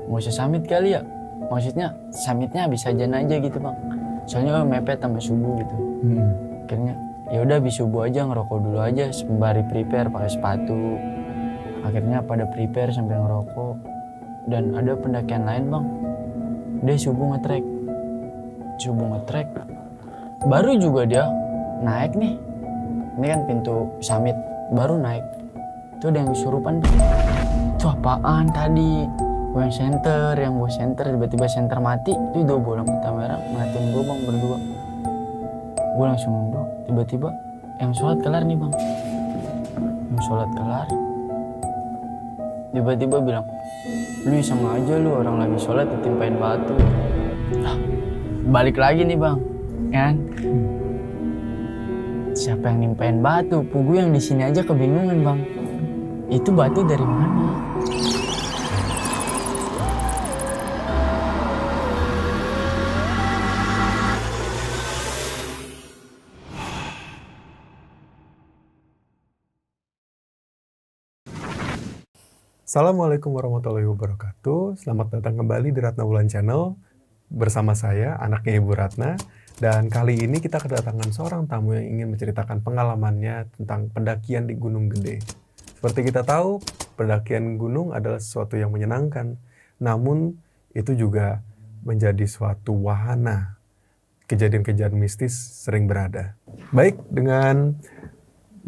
nggak usah summit kali ya, maksudnya summitnya habis ajan aja gitu bang, soalnya mepet sama subuh gitu. Akhirnya ya udah habis subuh aja ngerokok dulu aja sembari prepare pakai sepatu. Akhirnya pada prepare sambil ngerokok. Dan ada pendakian lain bang, dia subuh ngetrek, baru juga dia naik nih, ini kan pintu summit, baru naik itu ada yang kesurupan. Itu apaan tadi? Gue yang bawa senter, tiba-tiba senter mati, itu udah bola mata merah ngeliatin gue bang berdua. Gue langsung nunduk, tiba-tiba yang sholat kelar nih bang, tiba-tiba bilang, lu sama aja lu, orang lagi sholat ditimpain batu. Balik lagi nih bang, kan? Siapa yang nimpain batu? Pugu yang di sini aja kebingungan bang. Itu batu dari mana? Assalamualaikum warahmatullahi wabarakatuh. Selamat datang kembali di Ratna Wulan Channel. Bersama saya, anaknya Ibu Ratna. Dan kali ini kita kedatangan seorang tamu yang ingin menceritakan pengalamannya tentang pendakian di Gunung Gede. Seperti kita tahu, pendakian gunung adalah sesuatu yang menyenangkan. Namun, itu juga menjadi suatu wahana. Kejadian-kejadian mistis sering berada. Baik, dengan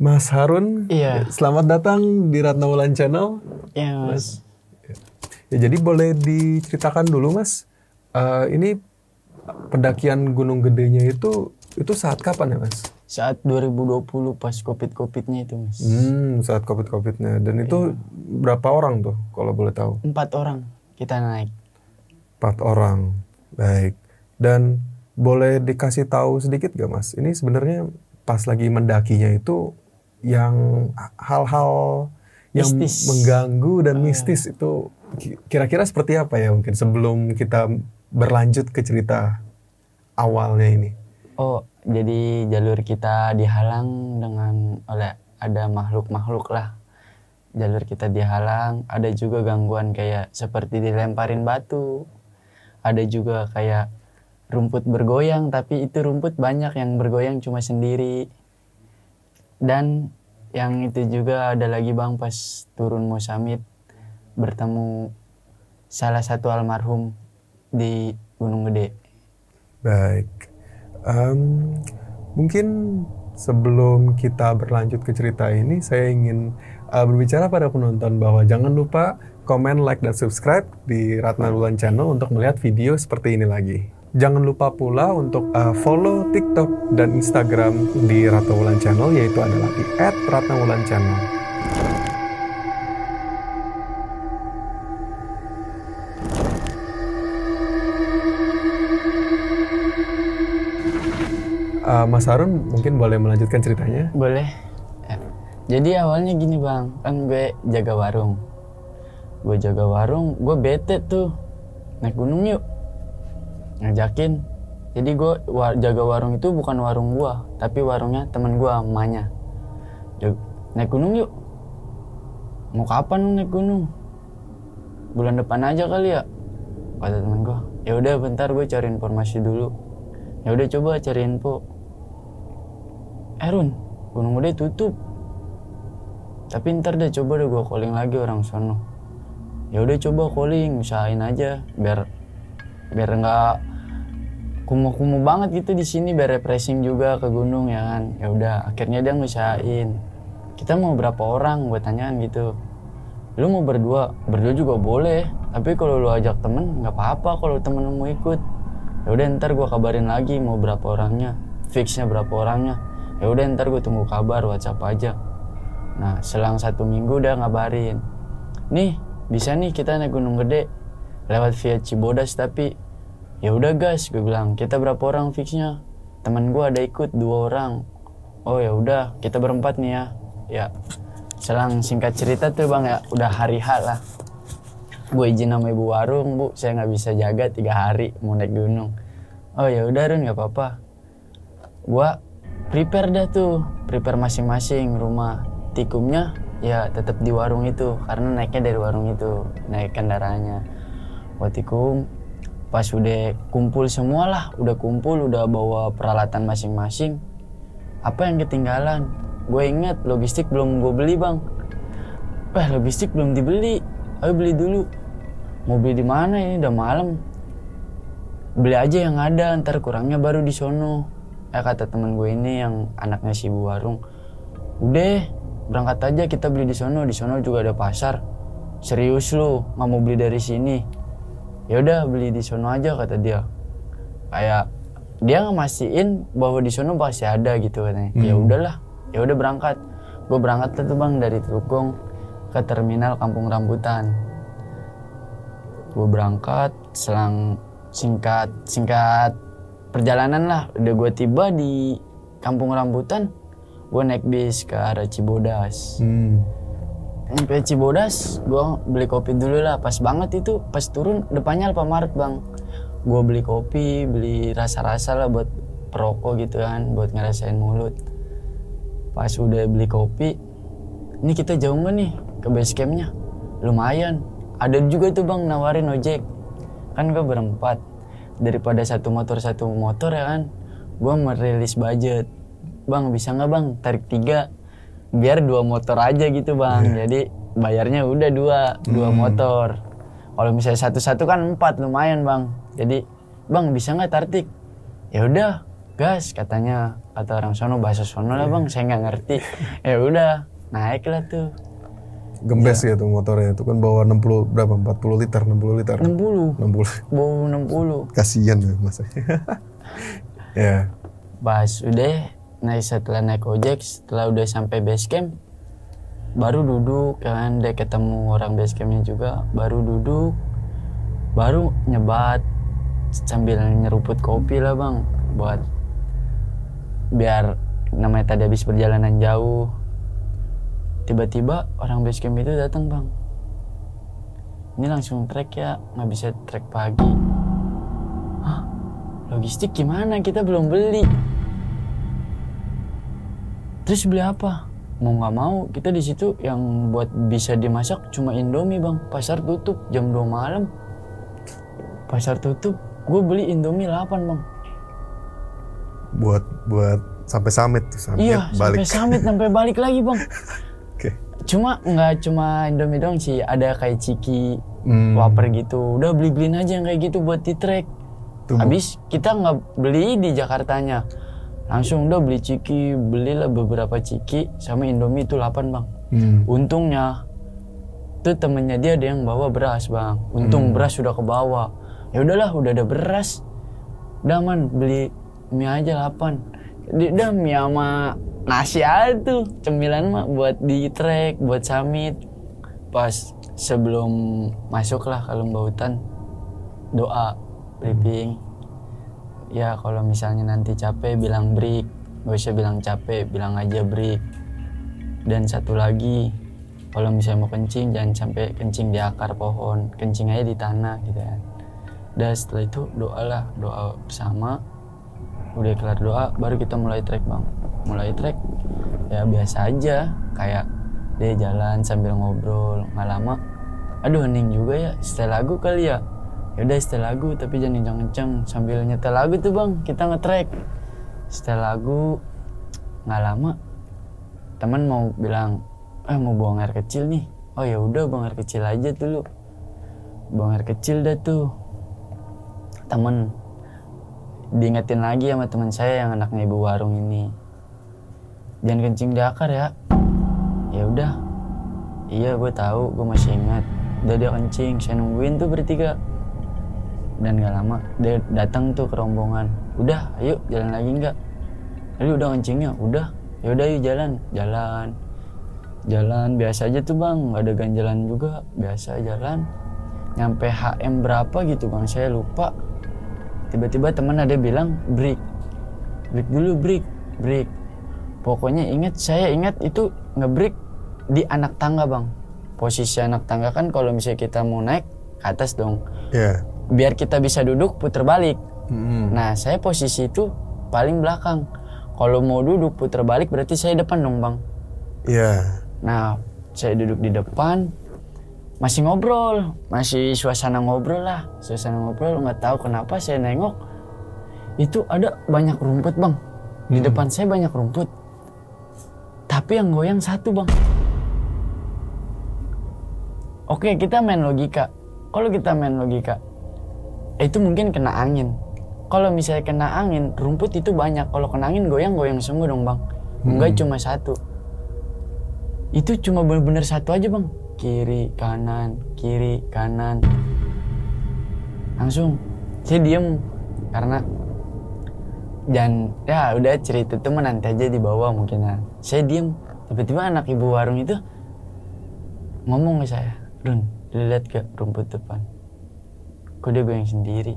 Mas Harun, Iya. Selamat datang di Ratna Wulan Channel. Iya mas. Ya, jadi boleh diceritakan dulu mas, ini pendakian Gunung Gedenya itu saat kapan ya mas? Saat 2020 pas COVID-nya itu mas. Saat COVID-nya. Dan itu berapa orang tuh kalau boleh tahu? 4 orang kita naik. 4 orang, baik. Dan boleh dikasih tahu sedikit gak mas? Ini sebenarnya pas lagi mendakinya itu yang hal-hal yang mistis, mengganggu dan mistis itu kira-kira seperti apa ya mungkin sebelum kita berlanjut ke cerita awalnya ini? Oh, jadi jalur kita dihalang oleh ada makhluk-makhluk lah. Jalur kita dihalang, ada juga gangguan kayak seperti dilemparin batu. Ada juga kayak rumput bergoyang, tapi itu rumput banyak yang bergoyang cuma sendiri. Dan yang itu juga ada lagi bang, pas turun mau summit bertemu salah satu almarhum di Gunung Gede. Baik, mungkin sebelum kita berlanjut ke cerita ini, saya ingin berbicara pada penonton bahwa jangan lupa komen, like, dan subscribe di Ratna Wulan Channel untuk melihat video seperti ini lagi. Jangan lupa pula untuk follow TikTok dan Instagram di Ratna Wulan Channel, yaitu adalah di @ratnawulanchannel. Mas Harun mungkin boleh melanjutkan ceritanya? Boleh. Jadi awalnya gini bang, kan gue jaga warung. Gue bete tuh, naik gunung yuk. Ngajakin. Jadi gue jaga warung itu bukan warung gue, tapi warungnya teman gue, emaknya. Naik gunung yuk. Mau kapan lu naik gunung? Bulan depan aja kali ya, kata teman gue. Ya udah bentar gue cari informasi dulu. Ya udah coba cari info. Run, Gunung Gede tutup. Tapi ntar deh coba deh gue calling lagi orang sono. Ya udah coba calling, usahain aja biar nggak kumuh-kumuh banget gitu di sini, biar refreshing juga ke gunung ya kan. Ya udah, akhirnya dia ngusahain. Kita mau berapa orang? Gue tanyain gitu. Lu mau berdua juga boleh. Tapi kalau lu ajak temen nggak apa-apa kalau temen lu mau ikut. Ya udah ntar gue kabarin lagi mau berapa orangnya, fixnya berapa orangnya. Ya udah ntar gue tunggu kabar WhatsApp aja. Nah selang 1 minggu udah ngabarin. Nih bisa nih kita naik Gunung Gede lewat via Cibodas tapi ya udah gas, gue bilang. Kita berapa orang fixnya? Temen gue ada ikut 2 orang. Oh ya udah, kita berempat nih ya. Ya, selang singkat cerita tuh bang ya, udah hari H lah. Gue izin sama ibu warung, bu, saya nggak bisa jaga 3 hari mau naik gunung. Oh ya udah Run, nggak apa-apa. Gue prepare dah tuh, prepare masing-masing rumah. Tikumnya ya tetap di warung itu, karena naiknya dari warung itu, naik kendaraannya. Gua tikung. Pas udah kumpul semua lah, udah kumpul, udah bawa peralatan masing-masing. Apa yang ketinggalan? Gue inget logistik belum gue beli bang. Logistik belum dibeli. Ayo beli dulu. Mau beli di mana ini? Udah malam. Beli aja yang ada, ntar kurangnya baru di sono. Kata temen gue ini yang anaknya si ibu warung. Udah, berangkat aja kita beli di sono. Di sono juga ada pasar. Serius lu, nggak mau beli dari sini? Ya udah beli di sono aja kata dia. Kayak dia ngemastiin bahwa di sono pasti ada gitu katanya. Ya udahlah, ya udah berangkat. Gue berangkat tuh bang dari Telukung ke terminal Kampung Rambutan. Gue berangkat selang singkat perjalanan lah. Udah gue tiba di Kampung Rambutan, gue naik bis ke arah Cibodas. Sampai Cibodas, gue beli kopi dulu lah. Pas banget itu, pas turun depannya Alfamart bang. Gue beli kopi, beli rasa-rasa lah buat perokok gitu kan, buat ngerasain mulut. Pas udah beli kopi, ini kita jauh nggak nih ke base campnya? Lumayan. Ada juga tuh bang nawarin ojek. Kan gue berempat. Daripada satu motor ya kan, gue merilis budget. Bang bisa nggak bang tarik 3? Biar 2 motor aja gitu bang. Jadi bayarnya udah 2 motor. Kalau misalnya satu-satu kan 4 lumayan bang. Jadi bang bisa nggak tarik? Ya udah gas katanya, kata orang sono, bahasa sono lah bang, saya nggak ngerti. Ya udah naik lah tuh. Gembes ya tuh motornya, itu kan bawa 60 berapa? 40 liter, 60 liter. 60. Bawa 60. Kasian ya masa. Ya. Pas udah setelah naik ojek, setelah udah sampai base camp, baru duduk kan, udah ketemu orang base campnya juga, baru duduk, baru nyebat sambil nyeruput kopi lah bang, buat biar namanya tadi habis perjalanan jauh. Tiba-tiba orang base camp itu datang bang, ini langsung trek ya, nggak bisa trek pagi. Hah? Logistik gimana? Kita belum beli. Terus beli apa? Mau nggak mau kita di situ yang buat bisa dimasak cuma Indomie bang. Pasar tutup jam 2 malam. Pasar tutup, gue beli Indomie 8 bang. Buat sampai summit tuh, sampai summit sampai balik lagi bang. Okay. Cuma nggak cuma Indomie doang sih, ada kayak ciki, wafer gitu. Udah beliin aja yang kayak gitu buat di trek. Habis kita nggak beli di Jakartanya. Langsung udah beli ciki, belilah beberapa ciki sama Indomie itu 8 bang. Untungnya tuh temennya dia ada yang bawa beras bang. Untung beras sudah ke bawah. Ya udahlah, udah ada beras. Udah man, beli mie aja 8. Udah mie sama nasi aja tuh, cemilan mah buat di trek, buat summit. Pas sebelum masuk lah ke lembah hutan, doa, briefing. Ya kalau misalnya nanti capek bilang break, gak usah bilang capek, bilang aja break. Dan satu lagi, kalau misalnya mau kencing jangan sampai kencing di akar pohon, kencing aja di tanah gitu kan. Dan setelah itu doa bersama. Udah kelar doa baru kita mulai trek bang. Mulai trek ya biasa aja, kayak dia jalan sambil ngobrol. Nggak lama, aduh hening juga ya, setel lagu kali ya. Yaudah setel lagu tapi jangan kenceng-kenceng. Sambil nyetel lagu tuh bang, kita nge-track. Setel lagu, nggak lama teman mau bilang, mau buang air kecil nih. Oh ya udah buang air kecil aja dulu. Buang air kecil dah tuh. Temen diingetin lagi sama teman saya yang anaknya ibu warung ini, jangan kencing di akar ya. Ya udah, iya gue tahu, gue masih ingat. Udah dia kencing, saya nungguin tuh bertiga. Dan gak lama dia datang tuh ke rombongan. Udah, ayo jalan lagi nggak? Ayo udah kencingnya, udah. Ya udah yuk jalan biasa aja tuh bang, nggak ada ganjalan juga, biasa jalan. Nyampe HM berapa gitu bang, saya lupa. Tiba-tiba teman ada bilang break dulu, break. Pokoknya saya ingat itu nge-break di anak tangga bang. Posisi anak tangga kan kalau misalnya kita mau naik ke atas dong. Yeah. Biar kita bisa duduk puter balik. Nah saya posisi itu paling belakang. Kalau mau duduk puter balik berarti saya depan dong bang. Iya. Yeah. Nah saya duduk di depan. masih ngobrol, masih suasana ngobrol lah, nggak tahu kenapa saya nengok itu ada banyak rumput bang, di depan saya banyak rumput, tapi yang goyang satu bang. Oke, kita main logika. Kalau kita main logika, itu mungkin kena angin. Kalau misalnya kena angin, rumput itu banyak. Kalau kena angin goyang semua dong bang. Enggak cuma satu. Itu cuma bener-bener satu aja bang. Kiri, kanan. Langsung saya diem karena dan ya udah cerita teman nanti aja di bawah mungkin ya. Saya diem. Tiba-tiba anak ibu warung itu ngomong ke saya, Run, lihat ke rumput depan. Kok dia goyang sendiri?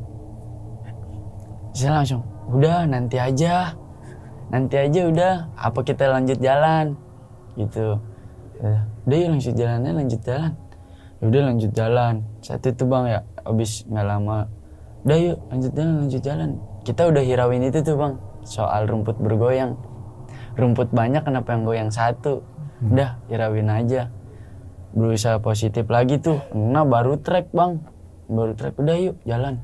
Saya langsung, udah nanti aja udah. Apa kita lanjut jalan? Gitu. Udah yuk lanjut jalan. Udah lanjut jalan. Saat itu bang ya, abis nggak lama. Udah yuk lanjut jalan. Kita udah hirauin itu tuh bang, soal rumput bergoyang. Rumput banyak kenapa yang goyang satu? Udah hirauin aja. Berusaha positif lagi tuh, nah baru trek bang, udah yuk jalan,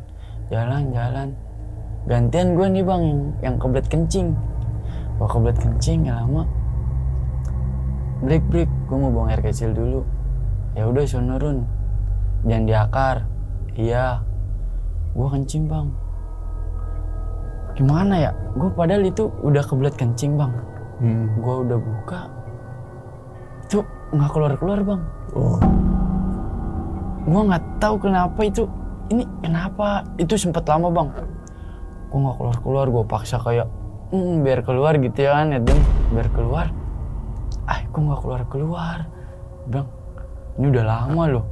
gantian gue nih bang yang kebelet kencing, gak lama, break, gue mau buang air kecil dulu, ya udah sono Run, jangan diakar, iya, gue kencing bang, gimana ya, gue padahal itu udah kebelet kencing bang, gue udah buka, tuh nggak keluar bang. Gue nggak tahu kenapa itu sempet lama bang. Gue nggak keluar, gue paksa kayak biar keluar gitu ya kan, biar keluar. Gue nggak keluar. Bang, ini udah lama loh.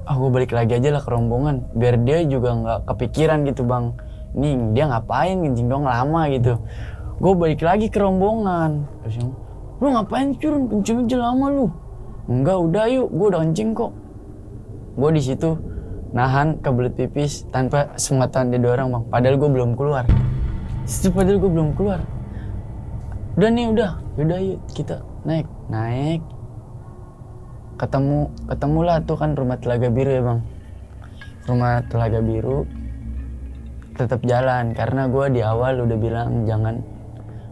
Gue balik lagi aja lah ke rombongan, biar dia juga nggak kepikiran gitu bang. Nih dia ngapain kencing dong lama gitu. Gue balik lagi ke rombongan. Terus lu ngapain curun kencing aja lama lu? Enggak, udah yuk, gue udah kencing kok. Gue di situ nahan kebelet pipis tanpa sepengetahuan dia orang bang. Padahal gue belum keluar. Udah nih, udah yuk kita naik. Ketemulah tuh kan rumah Telaga Biru ya bang. Rumah Telaga Biru tetap jalan karena gue di awal udah bilang jangan.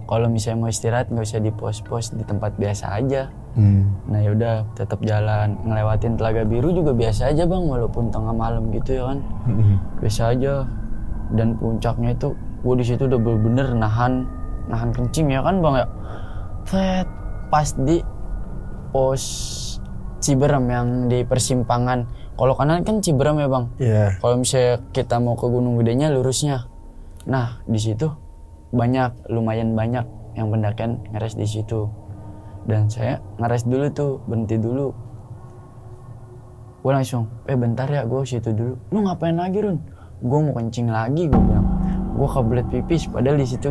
Kalau misalnya mau istirahat nggak usah di pos-pos, di tempat biasa aja. Nah yaudah tetap jalan, ngelewatin Telaga Biru juga biasa aja bang, walaupun tengah malam gitu ya kan, biasa aja. Dan puncaknya itu, gue di situ udah bener-bener nahan kencing ya kan bang ya. Pas di pos Ciberem yang di persimpangan, kalau kanan kan Ciberem ya bang. Yeah. Kalau misalnya kita mau ke Gunung Gedenya lurusnya, nah di situ lumayan banyak yang pendakian ngeres di situ. Dan saya ngeres dulu tuh, berhenti dulu. Gue langsung, bentar ya, gue situ dulu. Lu ngapain lagi Run? Gue mau kencing lagi, gue bilang. Gue kebelet pipis, padahal di situ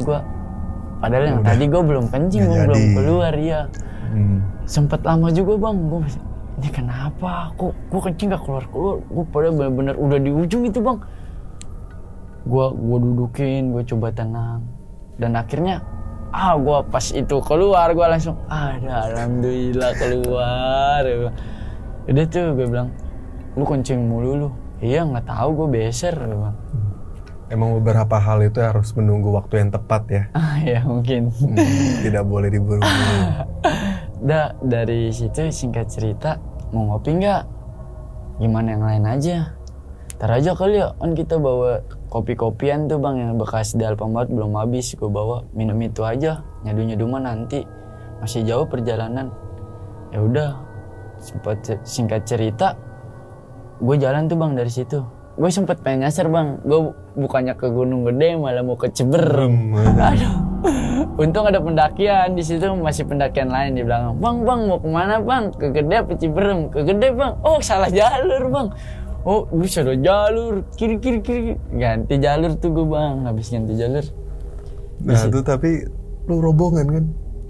padahal yang tadi gue belum kencing, gue belum keluar ya. Sempet lama juga bang, ini kenapa? Kok gue kencing gak keluar? Gue padahal bener-bener udah di ujung itu bang. Gue dudukin, gue coba tenang. Dan akhirnya gue pas itu keluar, gue langsung alhamdulillah keluar. Udah tuh gue bilang, lu kencing mulu lu. Iya nggak tahu, gue beser. Emang beberapa hal itu harus menunggu waktu yang tepat ya. Ya mungkin. Tidak boleh diburu-buru. Dari situ singkat cerita, mau ngopi nggak? Gimana yang lain aja? Ntar aja kali ya, kan kita bawa kopi-kopian tuh bang yang bekas di Alfamart belum habis, gue bawa, minum itu aja, nyadu mah nanti, masih jauh perjalanan. Ya udah, singkat cerita, gue jalan tuh bang dari situ. Gue sempet pengen nyasar bang, gue bukannya ke Gunung Gede malah mau ke Ciberem. Aduh, untung ada pendakian di situ, masih pendakian lain di belakang. Bang mau kemana bang? Ke Gede apa Ciberem? Ke Gede bang. Oh salah jalur bang. Oh, lu salah jalur, kiri. Ganti jalur tuh gue bang, habis ganti jalur. Nah itu tapi lu rombongan kan?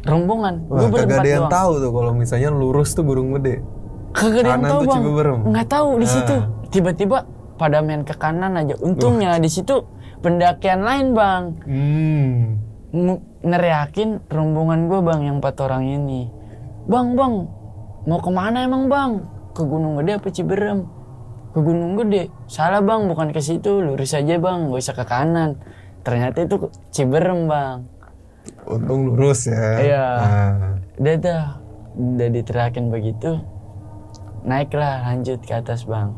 Rombongan. Wah, kagak ada yang tahu tuh kalau misalnya lurus tuh Gunung Gede. Kagak ada yang tahu bang. Nggak tahu di situ. Tiba-tiba pada main ke kanan aja. Untungnya di situ pendakian lain bang. Neriakin rombongan gue bang yang 4 orang ini. Bang, mau kemana emang bang? ke Gunung Gede apa Ciberem? Ke Gunung Gede. Salah bang, bukan ke situ, lurus aja bang, gak usah ke kanan. Ternyata itu Ciberem bang. Untung lurus ya. Iya. Udah diterakin begitu. Naiklah lanjut ke atas bang.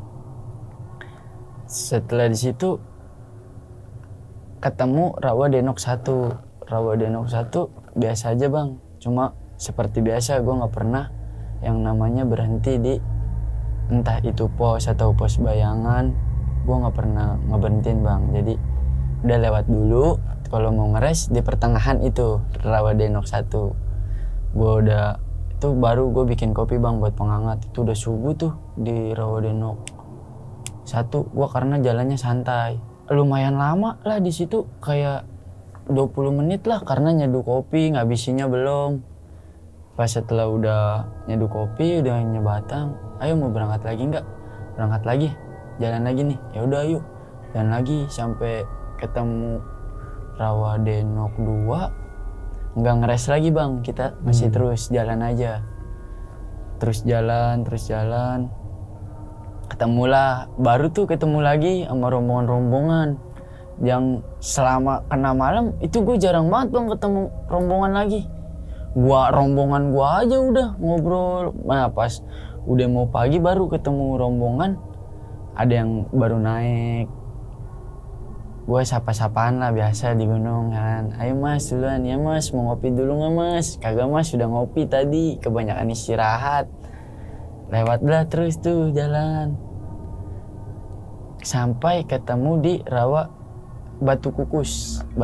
Setelah di situ ketemu Rawa Denok 1. Rawa Denok 1 biasa aja bang. Cuma seperti biasa gue nggak pernah yang namanya berhenti di entah itu pos atau pos bayangan. Gue nggak pernah ngeberhentiin bang. Jadi udah lewat dulu. Kalau mau ngeres di pertengahan itu Rawa Denok 1. Gue udah itu baru gue bikin kopi bang buat penghangat. Itu udah subuh tuh di Rawa Denok 1. Gue karena jalannya santai, lumayan lama lah di situ, kayak 20 menit lah karena nyeduh kopi, ngabisinnya belum. Pas setelah udah nyeduh kopi, udah nyebatang, ayo mau berangkat lagi nggak? Berangkat lagi, jalan lagi nih. Ya udah yuk, jalan lagi sampai ketemu Rawa Denok 2. Nggak ngeres lagi bang, kita masih terus jalan aja. Terus jalan. Ketemulah, baru tuh ketemu lagi sama rombongan-rombongan. Yang selama kena malam, itu gue jarang banget bang ketemu rombongan lagi. Rombongan gua aja udah ngobrol. Nah pas udah mau pagi baru ketemu rombongan. Ada yang baru naik. Gue sapa-sapaan lah biasa di gunung kan. Ayo mas duluan, ya mas mau ngopi dulu nggak mas? Kagak mas, sudah ngopi tadi, kebanyakan istirahat. Lewatlah terus tuh jalan. Sampai ketemu di Rawa Batu Kukus 1.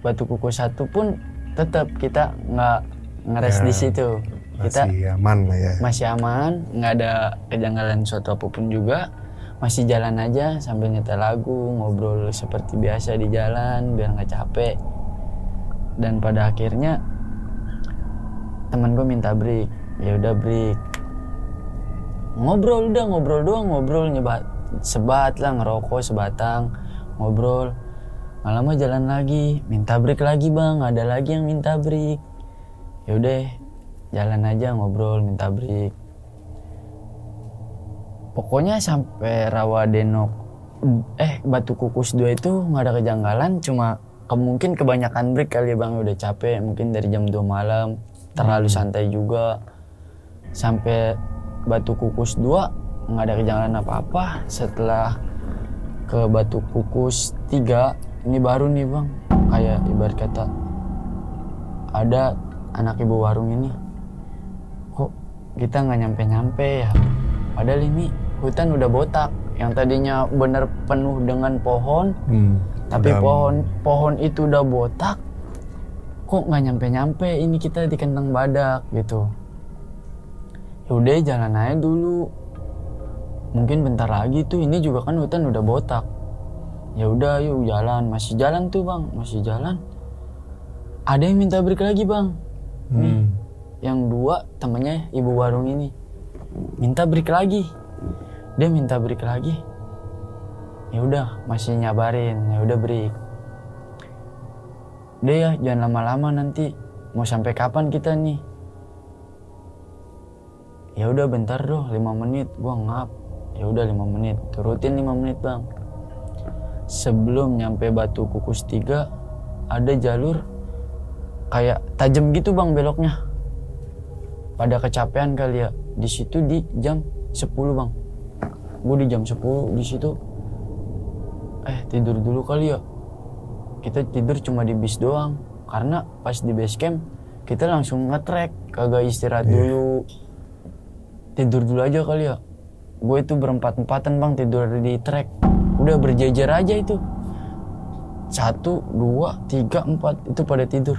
Batu Kukus 1 pun tetap kita nggak ngeres di situ. Kita masih aman lah ya. Masih aman, nggak ada kejanggalan suatu apapun juga. Masih jalan aja sambil nyetel lagu, ngobrol seperti biasa di jalan biar nggak capek. Dan pada akhirnya teman gue minta break, ya udah break. Ngobrol doang, nyebat sebat lah, ngerokok sebatang, ngobrol. Nggak lama jalan lagi, minta break lagi bang, ada lagi yang minta break. Ya udah, jalan aja ngobrol, minta break. Pokoknya sampai Rawa Denok Batu Kukus 2 itu nggak ada kejanggalan, cuma mungkin kebanyakan break kali ya bang, udah capek mungkin dari jam 2 malam, terlalu santai juga. Sampai Batu Kukus 2 nggak ada kejanggalan apa-apa. Setelah ke Batu Kukus 3, ini baru nih bang, kayak ibarat kata ada anak ibu warung ini, kok kita nggak nyampe-nyampe ya, padahal ini hutan udah botak. Yang tadinya bener penuh dengan pohon, tapi pohon itu udah botak, kok nggak nyampe-nyampe, ini kita di kandang badak gitu. Yaudah jalan aja dulu, mungkin bentar lagi tuh, ini juga kan hutan udah botak. Ya udah yuk jalan, masih jalan tuh bang, masih jalan. Ada yang minta break lagi bang. Nih, yang 2 temennya ibu warung ini minta break lagi. Dia minta break lagi. Ya udah masih nyabarin, ya udah break. Dia ya jangan lama-lama nanti, mau sampai kapan kita nih? Ya udah bentar doh, 5 menit, gua ngap. Ya udah 5 menit, turutin 5 menit bang. Sebelum nyampe Batu Kukus 3 ada jalur kayak tajam gitu bang beloknya. Pada kecapean kali ya, di situ di jam 10 bang. Gue di jam 10 di situ. Tidur dulu kali ya. Kita tidur cuma di bis doang. Karena pas di base camp kita langsung nge-trek, kagak istirahat dulu. Tidur dulu aja kali ya. Gue itu berempat-empatan bang tidur di trek. Udah berjejer aja itu. 1, 2, 3, 4 itu pada tidur.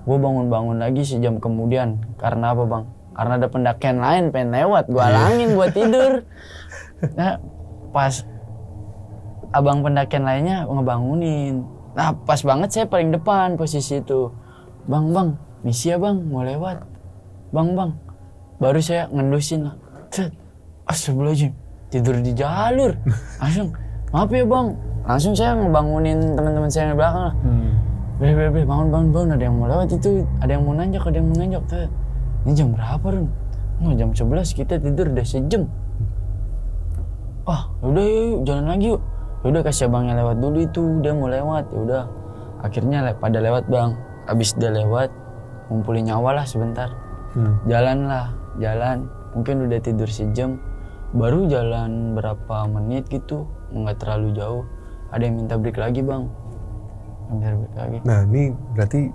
Gue bangun-bangun lagi sejam kemudian. Karena apa bang? Karena ada pendakian lain pengen lewat. Gue halangin buat tidur. Nah pas abang pendakian lainnya ngebangunin. Nah pas banget saya paling depan posisi itu. Bang, misi ya bang, mau lewat. Bang. Baru saya ngendusin lah. Astagfirullahaladzim, tidur di jalur. Langsung, maaf ya bang. Langsung saya ngebangunin teman-teman saya yang di belakang lah. Bre, bangun, ada yang mau lewat itu. Ada yang mau nanjak. Ini jam berapa Run? jam 11 kita tidur udah sejam. Udah yuk jalan lagi yuk. Udah kasih abangnya lewat dulu itu, dia mau lewat. Ya udah, akhirnya pada lewat bang. Abis dia lewat, ngumpulin nyawa lah sebentar. Jalan, mungkin udah tidur sejam. Baru jalan berapa menit gitu, nggak terlalu jauh. Ada yang minta break lagi bang. Break lagi. Nah ini berarti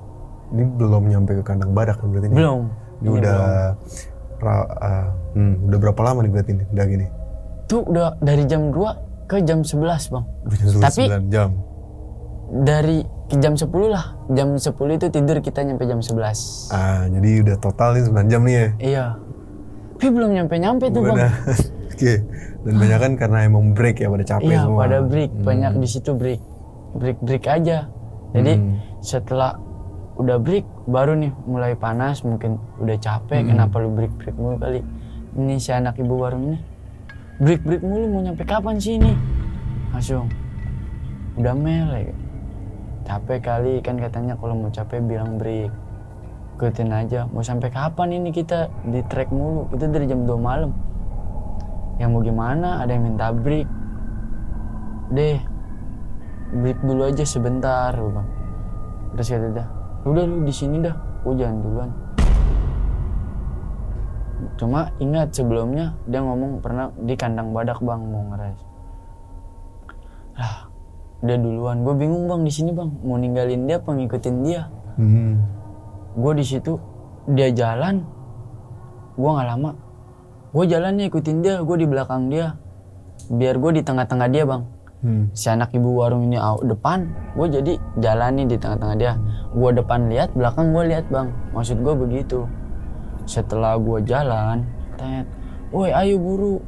ini belum nyampe ke kandang badak kan berarti? Belum. Ini udah udah berapa lama nih berarti udah gini? Tuh udah dari jam 2 ke jam 11 bang. Tapi 9 jam. Dari jam 10 lah. Jam 10 itu tidur kita nyampe jam 11. Jadi udah total nih 9 jam nih ya? Iya. Tapi belum nyampe tuh bang. Oke. Dan banyak kan karena emang break ya, pada capek iya, semua. Iya pada break. Banyak di situ break aja. Jadi setelah udah break baru nih mulai panas, mungkin udah capek. Kenapa lu break mulu kali? Ini si anak ibu warung ini break mulu, mau nyampe kapan sih ini? Langsung udah melek. Capek kali kan katanya kalau mau capek bilang break. Ikutin aja. Mau sampai kapan ini kita di trek mulu? Itu dari jam 2 malam. Yang mau gimana? Ada yang minta break. Deh, break dulu aja sebentar, bang. Terus kata dia, udah lu di sini dah, gua jalan duluan. Cuma ingat sebelumnya dia ngomong pernah di kandang badak bang mau ngeres. Lah, dia duluan. Gue bingung bang di sini bang, mau ninggalin dia apa ngikutin dia. Gue di situ, dia jalan, gue nggak lama. Gue jalannya ikutin dia, gue di belakang dia, biar gue di tengah-tengah dia bang. Si anak ibu warung ini depan, gue jadi jalan nih di tengah-tengah dia. Gue depan lihat, belakang gue lihat bang. Maksud gue begitu. Setelah gue jalan, woi ayo buru.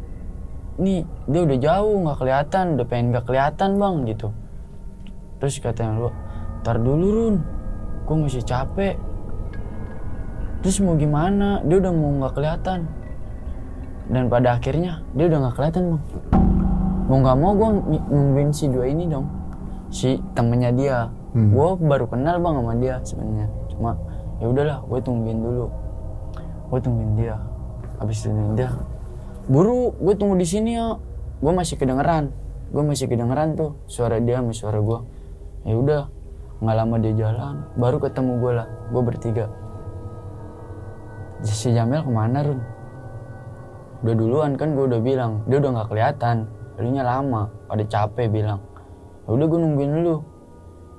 Nih dia udah jauh nggak kelihatan, udah pengen nggak kelihatan bang gitu. Terus katanya lu, ntar dulu Run, gue masih capek. Terus mau gimana? Dia udah mau nggak kelihatan. Dan pada akhirnya dia udah nggak kelihatan bang. Mau nggak mau gue nungguin si dua ini dong, si temennya dia. Gue baru kenal bang sama dia sebenarnya. Cuma ya udahlah, gue tungguin dulu. Gue tungguin dia. Habis tungguin dia, buru gue tunggu di sini ya. Gue masih kedengeran tuh suara dia sama suara gue. Ya udah, nggak lama dia jalan, baru ketemu gue lah. Gue bertiga. Si Jamil kemana Run? Udah duluan kan, gue udah bilang dia udah nggak kelihatan. Lalunya lama, pada capek bilang. Ya udah gue nungguin dulu.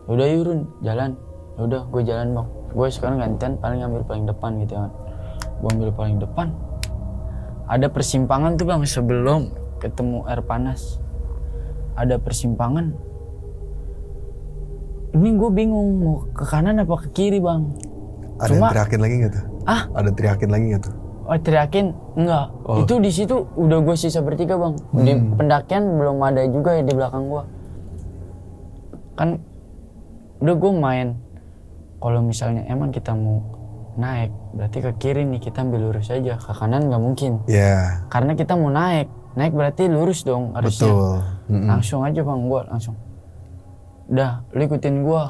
Ya udah yuk Run, jalan. Ya udah gue jalan bang. Gue sekarang gantian paling ambil paling depan gitu kan. Gue ambil paling depan. Ada persimpangan tuh bang sebelum ketemu air panas. Ada persimpangan. Ini gue bingung mau ke kanan apa ke kiri bang. Ada yang teriakin lagi nggak tuh? Ada teriakin lagi nggak tuh? Oh teriakin? Enggak. Itu di situ udah gue sisa bertiga bang. Di pendakian belum ada juga ya di belakang gue. Kan udah gue main. Kalau misalnya emang kita mau naik, berarti ke kiri nih, kita ambil lurus aja. Ke kanan nggak mungkin. Iya. Yeah. Karena kita mau naik berarti lurus dong harusnya. Betul. Langsung aja bang, gue langsung. Udah, lu ikutin gue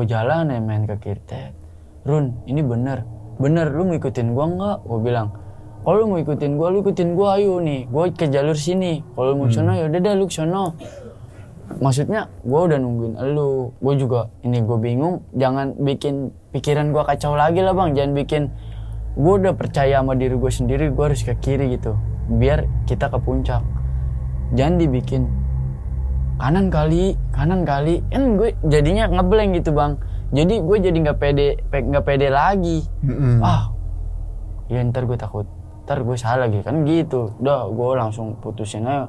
jalan ya main ke kiri. Run, ini bener, lu mau ikutin gue nggak? Gue bilang, kalau lu mau ikutin gue, lu ikutin gue, ayo nih, gue ke jalur sini. Kalau mau ke sono, yaudah dah lu ke sono. Maksudnya, gue udah nungguin lu. Gue juga, ini gue bingung, jangan bikin pikiran gue kacau lagi lah bang. Jangan bikin, gue udah percaya sama diri gue sendiri, gue harus ke kiri gitu. Biar kita ke puncak. Jangan dibikin kanan kali. Kan gue jadinya ngeblank gitu bang. Jadi gue jadi nggak pede lagi. Ya ntar gue takut, ntar gue salah gitu kan gitu. Udah gue langsung putusin aja.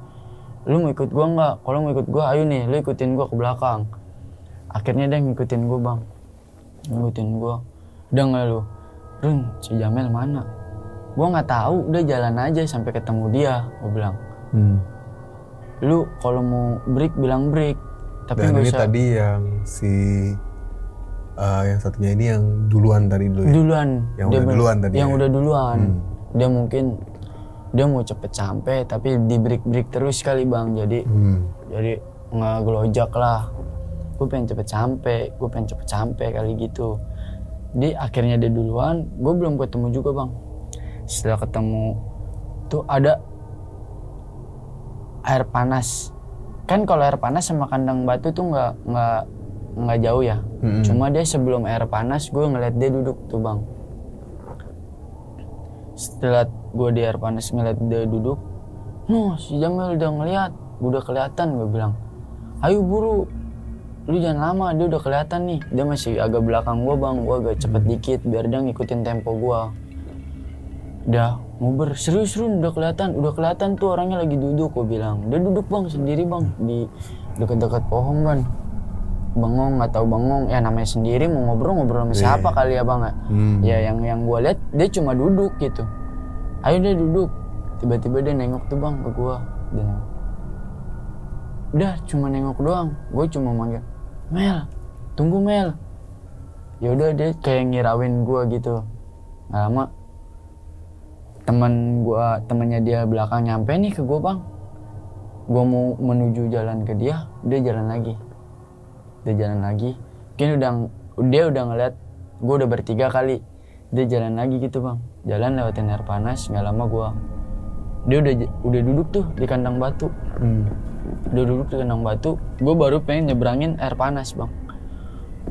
Lu mau ikut gue nggak? Kalau mau ikut gue, ayo nih, lu ikutin gue ke belakang. Akhirnya dia ngikutin gue bang, ngikutin gue. Udah nggak lu, Run, si Jamil mana? Gue nggak tahu, udah jalan aja sampai ketemu dia. Gue bilang, lu kalau mau break bilang break. Tapi dan ini tadi yang si yang satunya ini yang duluan tadi dulu. Duluan. Yang udah duluan tadi. Yang udah duluan. Dia mungkin dia mau cepet sampai tapi di break terus kali bang. Jadi nggak gelojak lah. Gue pengen cepet sampai kali gitu. Jadi akhirnya dia duluan. Gue belum ketemu juga bang. Setelah ketemu tuh ada air panas. Kan kalau air panas sama kandang batu tuh nggak jauh ya. Cuma dia sebelum air panas gue ngeliat dia duduk tuh bang. Setelah gue di air panas ngeliat dia duduk, si Jamil udah ngeliat, udah kelihatan. Gue bilang, ayo buru, lu jangan lama, dia udah kelihatan nih. Dia masih agak belakang gue bang, gue agak cepet dikit biar dia ngikutin tempo gue. Udah nguber, serius udah kelihatan tuh orangnya lagi duduk. Gue bilang, dia duduk bang sendiri bang di dekat-dekat pohon kan. Bengong nggak tahu bengong, ya namanya sendiri mau ngobrol sama siapa kali ya bang ya. Yang gue lihat dia cuma duduk gitu. Ayo dia duduk, tiba-tiba dia nengok tuh bang ke gue. Dia nengok. Udah cuma nengok doang, gue cuma manggil Mel, tunggu Mel. Ya udah dia kayak ngirawin gue gitu. Nggak lama temennya dia belakang nyampe nih ke gue bang. Gue mau menuju jalan ke dia jalan lagi. Mungkin dia udah ngeliat gue udah bertiga kali. Dia jalan lagi gitu bang, jalan lewatin air panas. Nggak lama dia udah duduk tuh di kandang batu. Udah duduk di kandang batu, gue baru pengen nyebrangin air panas bang.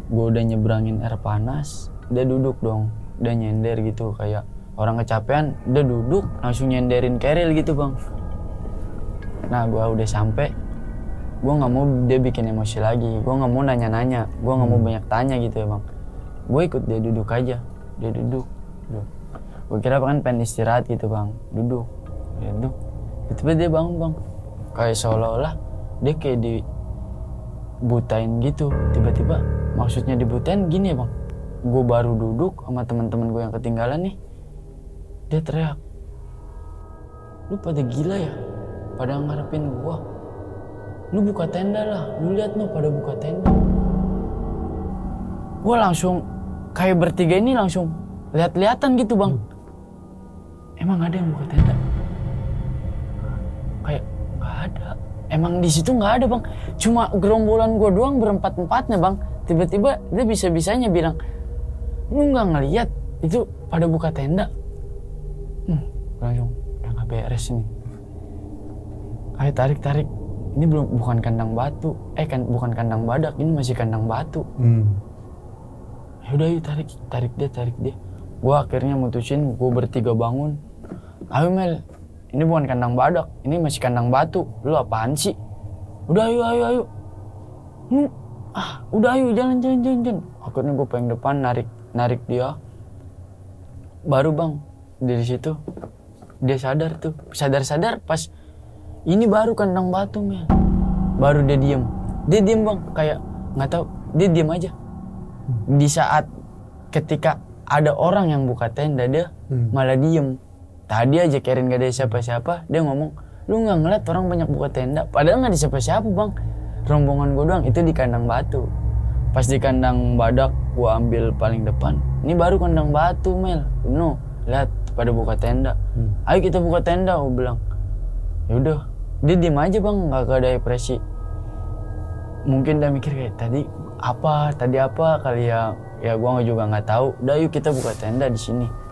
Gue udah nyebrangin air panas, dia duduk dong, dia nyender gitu kayak orang kecapean. Dia duduk langsung nyenderin keril gitu bang. Nah gue udah sampai, gue nggak mau dia bikin emosi lagi, gue nggak mau nanya-nanya, gue nggak mau banyak tanya gitu ya bang. Gue ikut dia duduk aja, dia duduk. Gue kira kan pengen istirahat gitu bang, duduk. Tiba-tiba dia bangun bang, kayak seolah-olah dia kayak dibutain gitu. Tiba-tiba maksudnya dibutain gini ya bang, gue baru duduk sama teman-teman gue yang ketinggalan nih, dia teriak, lu pada gila ya, pada ngarepin gue, lu buka tenda lah, lu lihat no pada buka tenda. Gue langsung kayak bertiga ini langsung lihat-lihatan gitu bang. Emang ada yang buka tenda? Kayak nggak ada. Emang di situ nggak ada bang. Cuma gerombolan gue doang berempat-empatnya bang. Tiba-tiba dia bisa-bisanya bilang, lu nggak ngeliat itu pada buka tenda? Langsung udah nggak beres ini. Ayo tarik. Ini bukan kandang batu. Bukan kandang badak. Ini masih kandang batu. Yaudah yuk tarik dia. Gue akhirnya mutusin, gue bertiga bangun. Ayo Mel, ini bukan kandang badak, ini masih kandang batu. Lu apaan sih? Udah ayo. Udah ayo jalan. Akhirnya gue pengen depan narik dia. Baru bang dari situ dia sadar pas ini baru kandang batu Mel. Baru dia diem bang, kayak nggak tahu, dia diem aja. Di saat ketika ada orang yang buka tenda dia malah diem. Tadi aja Karen gak ada siapa-siapa, dia ngomong, lu gak ngeliat orang banyak buka tenda? Padahal gak ada siapa-siapa bang, rombongan gue doang. Itu di kandang batu. Pas di kandang badak gue ambil paling depan, ini baru kandang batu Mel. No, lihat pada buka tenda. Ayo kita buka tenda, gue bilang. Yaudah, dia diem aja bang, gak ada ekspresi. Mungkin dia mikir kayak tadi apa kali ya gue juga nggak tahu. Udah yuk kita buka tenda di sini.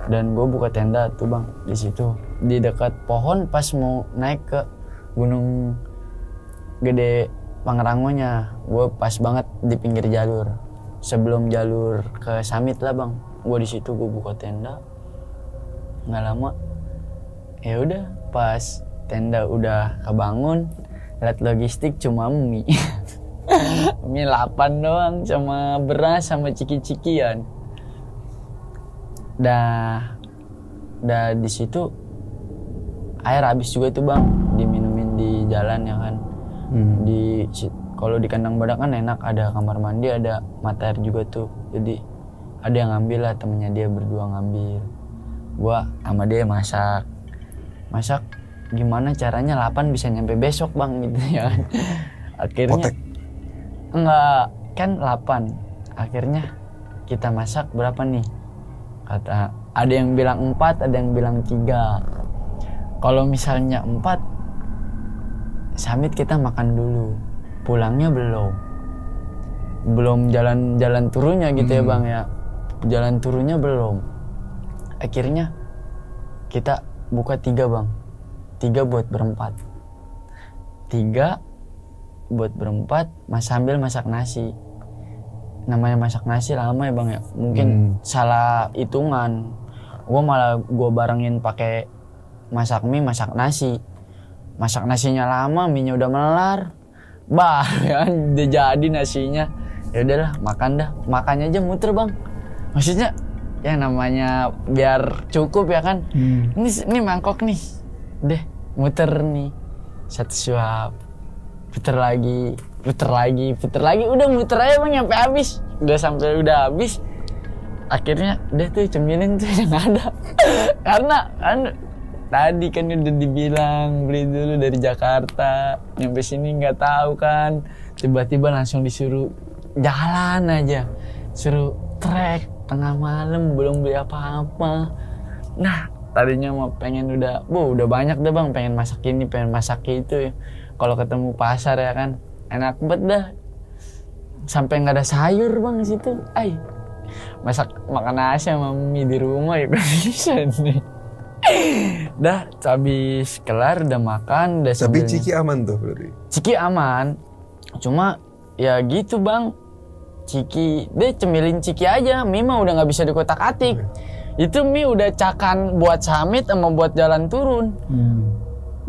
Dan gue buka tenda tuh bang di situ di dekat pohon pas mau naik ke Gunung Gede Pangrangonya. Gue pas banget di pinggir jalur sebelum jalur ke summit lah bang. Gue di situ gue buka tenda. Nggak lama ya udah pas tenda udah kebangun, lihat logistik cuma mie. Mie 8 doang sama beras sama ciki-cikian. Dah di situ air habis juga tuh bang, diminumin di jalan ya kan. Kalau di kandang badak kan enak, ada kamar mandi, ada mata air juga tuh. Jadi ada yang ngambil lah, temennya dia berdua ngambil. Gua sama dia masak gimana caranya 8 bisa nyampe besok bang gitu ya kan. Akhirnya enggak kan 8. Akhirnya kita masak berapa nih? Kata ada yang bilang 4, ada yang bilang 3. Kalau misalnya 4, summit kita makan dulu. Pulangnya belum jalan turunnya gitu ya bang ya. Jalan turunnya belum. Akhirnya kita buka 3 bang, 3 buat berempat, 3 buat berempat, sambil masak nasi. Namanya masak nasi lama ya bang ya, mungkin salah hitungan. Gue barengin pakai masak mie, masak nasi. Masak nasinya lama, mie nya udah melar, ya udah jadi nasinya. Ya udahlah, makan dah, makannya aja muter bang. Maksudnya ya namanya biar cukup ya kan. Ini mangkok nih, deh muter nih, 1 suap, puter lagi, udah muter aja bang sampai habis. Udah habis. Akhirnya udah tuh cemilin tuh yang ada. Karena kan tadi kan udah dibilang beli dulu dari Jakarta, nyampe sini nggak tahu kan, tiba-tiba langsung disuruh jalan aja, suruh trek tengah malam, belum beli apa-apa. Nah tadinya mau pengen udah banyak deh bang, pengen masak ini, pengen masak itu ya. Kalau ketemu pasar ya kan, enak banget dah. Sampai nggak ada sayur bang di situ. Makan nasi sama mie di rumah ya bisa nih. Dah habis kelar udah makan, udah. Tapi Ciki aman tuh berarti. Ciki aman. Cuma ya gitu bang. Ciki, dia cemilin Ciki aja. Mie mah udah nggak bisa dikotak-atik. Itu mie udah cakan buat samit sama buat jalan turun.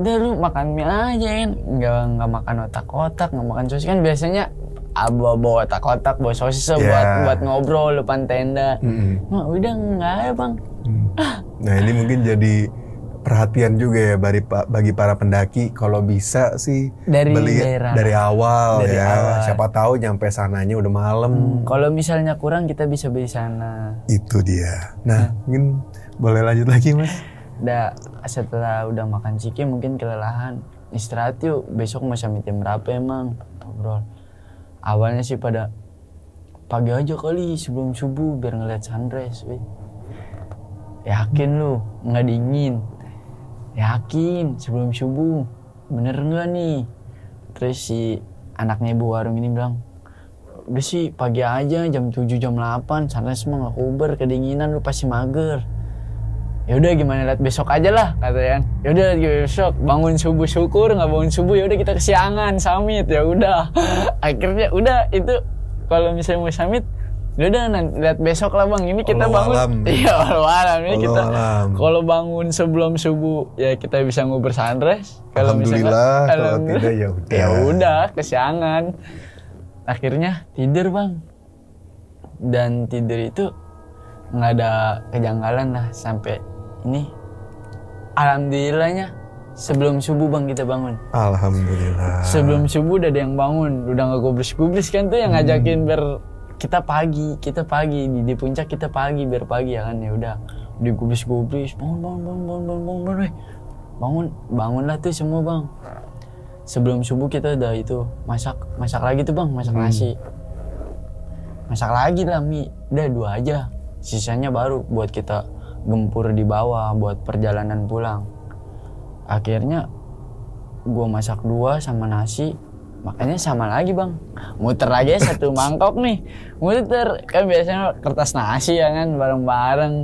Udah lu makan mie aja kan. Nggak makan otak-otak, nggak makan sosis kan biasanya. Bawa otak-otak, bawa sosis buat ngobrol depan tenda. Nah udah nggak ada bang. Nah ini mungkin jadi perhatian juga ya bagi para pendaki, kalau bisa sih beli dari awal ya. Siapa tahu nyampe sananya udah malam. Kalau misalnya kurang kita bisa beli sana. Itu dia. Nah mungkin boleh lanjut lagi mas. Setelah udah makan Ciki mungkin kelelahan, istirahat yuk, besok mau sampai jam berapa emang, ngobrol. Awalnya sih pada pagi aja kali sebelum subuh biar ngeliat sunrise. Yakin lu nggak dingin? Yakin sebelum subuh, bener nggak nih? Terus si anaknya ibu warung ini bilang, udah sih pagi aja jam 7 jam 8, sunrise mah nggak kuber, kedinginan lu pasti mager. Ya udah gimana, lihat besok aja lah katanya. Ya udah besok bangun subuh, syukur nggak bangun subuh ya udah kita kesiangan summit. Ya udah akhirnya udah itu kalau misalnya mau summit ya udah lihat besok lah bang. Ini kita bangun malam ini kita kalau bangun sebelum subuh ya kita bisa ngobrol sunrise. Kalau alhamdulillah, kalau tidak ya udah kesiangan. Akhirnya tidur bang, dan tidur itu nggak ada kejanggalan lah sampai ini. Alhamdulillahnya sebelum subuh bang kita bangun. Alhamdulillah. Sebelum subuh udah ada yang bangun, udah nggak gubris kan tuh yang ngajakin biar kita pagi di puncak kita pagi biar pagi ya kan. Ya udah digubris bangunlah tuh semua bang. Sebelum subuh kita udah itu masak lagi tuh bang, masak nasi, masak lagi lah mie, udah 2 aja, sisanya baru buat kita gempur di bawah buat perjalanan pulang. Akhirnya gua masak 2 sama nasi, makanya sama lagi bang, muter lagi 1 mangkok nih, muter kan biasanya kertas nasi ya kan bareng-bareng,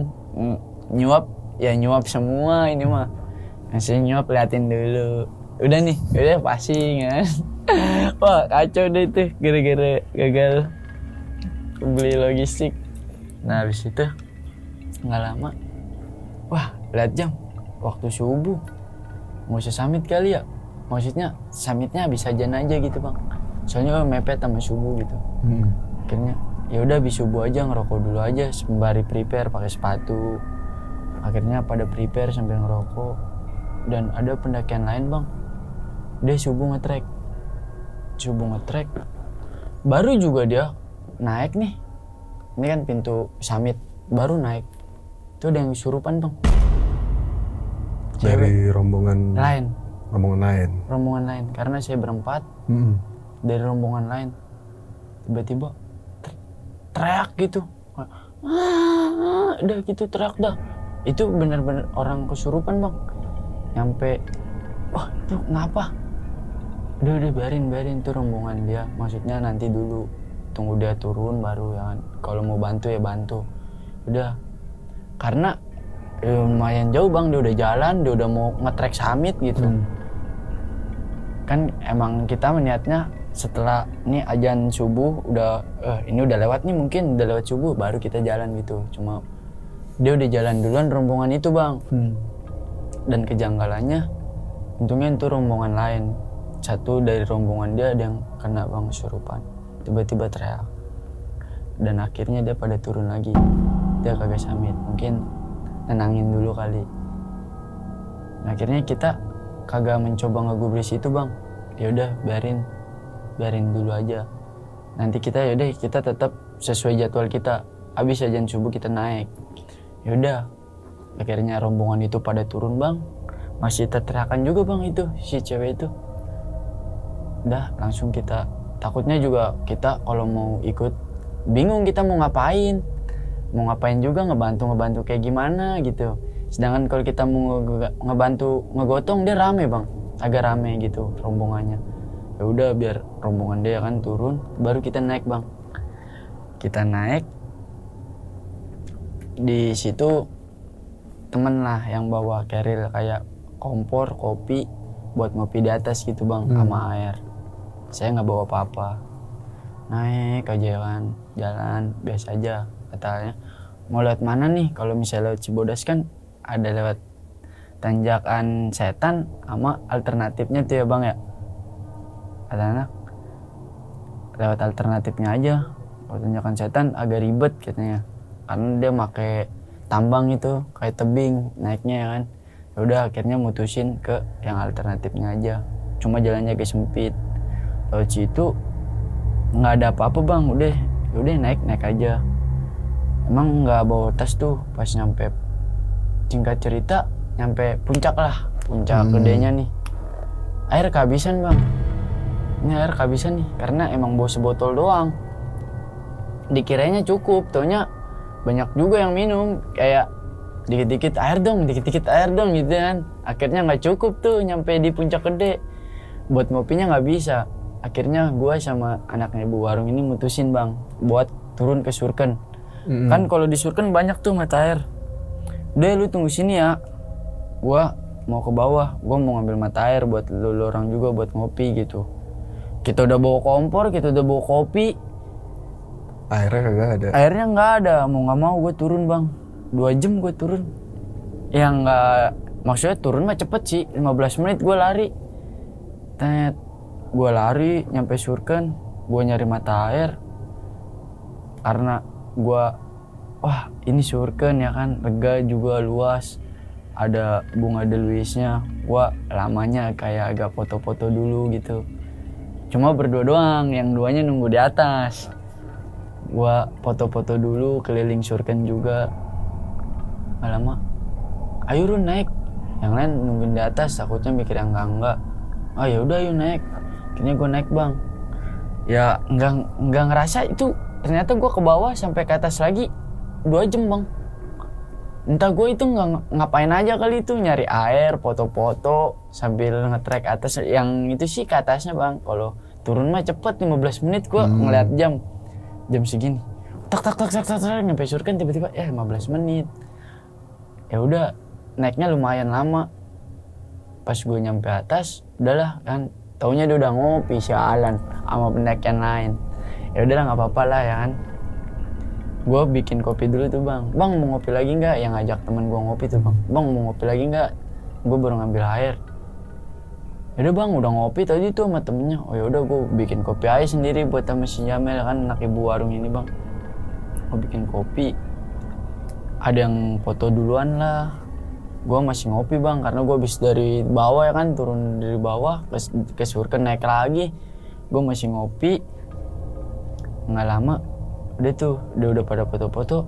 nyuap semua. Ini mah nasi nyuap, liatin dulu, udah passing kan. Wah kacau deh tuh gara-gara gagal beli logistik. Nah habis itu nggak lama, wah lihat jam, waktu subuh, nggak usah summit kali ya. Maksudnya summitnya habis sajian aja gitu bang, soalnya mepet sama subuh gitu. Akhirnya ya udah habis subuh aja ngerokok dulu aja sembari prepare pakai sepatu. Akhirnya pada prepare sambil ngerokok. Dan ada pendakian lain bang, dia subuh ngetrek, baru juga dia naik nih. Ini kan pintu summit, baru naik itu ada yang kesurupan bang. Dari rombongan lain, karena saya berempat. Dari rombongan lain tiba-tiba teriak gitu, udah gitu teriak dah. Itu benar-benar orang kesurupan bang. Nyampe, wah itu kenapa? Udah biarin tuh rombongan dia, maksudnya nanti dulu tunggu dia turun baru ya kan. Kalau mau bantu ya bantu. Udah, karena lumayan jauh bang, dia udah jalan, dia udah mau nge-trek summit gitu. Kan emang kita niatnya setelah ini azan subuh udah ini udah lewat nih, mungkin udah lewat subuh baru kita jalan gitu. Cuma dia udah jalan duluan rombongan itu bang. Dan kejanggalannya untungnya itu rombongan lain, satu dari rombongan dia ada yang kena bang kesurupan, tiba-tiba teriak dan akhirnya dia pada turun lagi. Dia kagak summit, mungkin nenangin dulu kali. Nah, akhirnya kita kagak mencoba ngegubris itu bang. Ya udah biarin dulu aja, nanti kita yaudah kita tetap sesuai jadwal kita, habis azan subuh kita naik. Ya udah akhirnya rombongan itu pada turun bang, masih teriakan juga bang itu si cewek itu. Udah langsung kita takutnya juga kita kalau mau ikut bingung kita mau ngapain juga, ngebantu kayak gimana gitu. Sedangkan kalau kita mau ngebantu ngegotong dia rame bang, agak rame gitu rombongannya. Ya udah biar rombongan dia kan turun baru kita naik bang. Kita naik di situ, temen lah yang bawa carrier kayak kompor, kopi buat ngopi di atas gitu bang, sama air. Saya nggak bawa apa-apa, naik aja kan, jalan biasa aja. Katanya mau lewat mana nih, kalau misalnya lewat Cibodas kan ada lewat tanjakan setan sama alternatifnya tuh ya bang ya. Katanya lewat alternatifnya aja, kalau tanjakan setan agak ribet katanya karena dia pakai tambang itu kayak tebing naiknya ya kan. Ya udah akhirnya mutusin ke yang alternatifnya aja, cuma jalannya agak sempit. Lewat situ nggak ada apa-apa bang, udah naik aja. Emang nggak bawa tas tuh. Pas nyampe, singkat cerita nyampe puncak gedenya nih, air kehabisan bang. Ini air kehabisan nih karena emang bawa sebotol doang. Dikiranya cukup, taunya banyak juga yang minum, kayak dikit-dikit air dong gitu kan. Akhirnya nggak cukup tuh nyampe di puncak gede, buat ngopinya nggak bisa. Akhirnya gua sama anaknya ibu warung ini mutusin bang buat turun ke Surken. Kan kalau di Surken banyak tuh mata air. Udah lu tunggu sini ya, gua mau ke bawah, gua mau ngambil mata air buat lu orang juga buat ngopi gitu. Kita udah bawa kompor, kita udah bawa kopi, airnya kagak ada. Airnya nggak ada, mau nggak mau gue turun bang. 2 jam gue turun. Yang nggak, maksudnya turun mah cepet sih, 15 menit gue lari. Gue lari nyampe Surken, gue nyari mata air. Karena gue, wah ini Surken ya kan, lega juga luas. Ada bunga deluisnya, gue lamanya kayak agak foto-foto dulu gitu. Cuma berdua doang, yang duanya nunggu di atas. Gua foto-foto dulu keliling Surken juga. Gak lama, ayo Run naik. Yang lain nungguin di atas, takutnya mikir yang enggak. Oh ya udah ayo naik. Akhirnya gue naik bang. Ya enggak ngerasa itu. Ternyata gue ke bawah sampai ke atas lagi 2 jam bang. Entah gue itu ngapain aja kali itu, nyari air, foto-foto sambil nge-trek atas. Yang itu sih ke atasnya bang. Kalau turun mah cepet 15 menit gue ngeliat jam segini. Tak nyampe Surken tiba-tiba 15 menit. Ya udah naiknya lumayan lama. Pas gue nyampe atas, udahlah kan. Taunya dia udah ngopi sialan sama pendakian lain. Ya udahlah nggak apa-apa lah ya kan. Gue bikin kopi dulu tuh bang. Bang mau ngopi lagi nggak? Yang ngajak temen gue ngopi tuh bang. Bang mau ngopi lagi nggak? Gue baru ngambil air. Yaudah bang udah ngopi tadi tuh sama temennya. Oh yaudah gue bikin kopi aja sendiri buat sama si Jamel kan, anak ibu warung ini bang. Gue bikin kopi. Ada yang foto duluan lah. Gue masih ngopi bang karena gue habis dari bawah ya kan, turun dari bawah ke Surken naik lagi. Gue masih ngopi. Nggak lama udah pada foto-foto.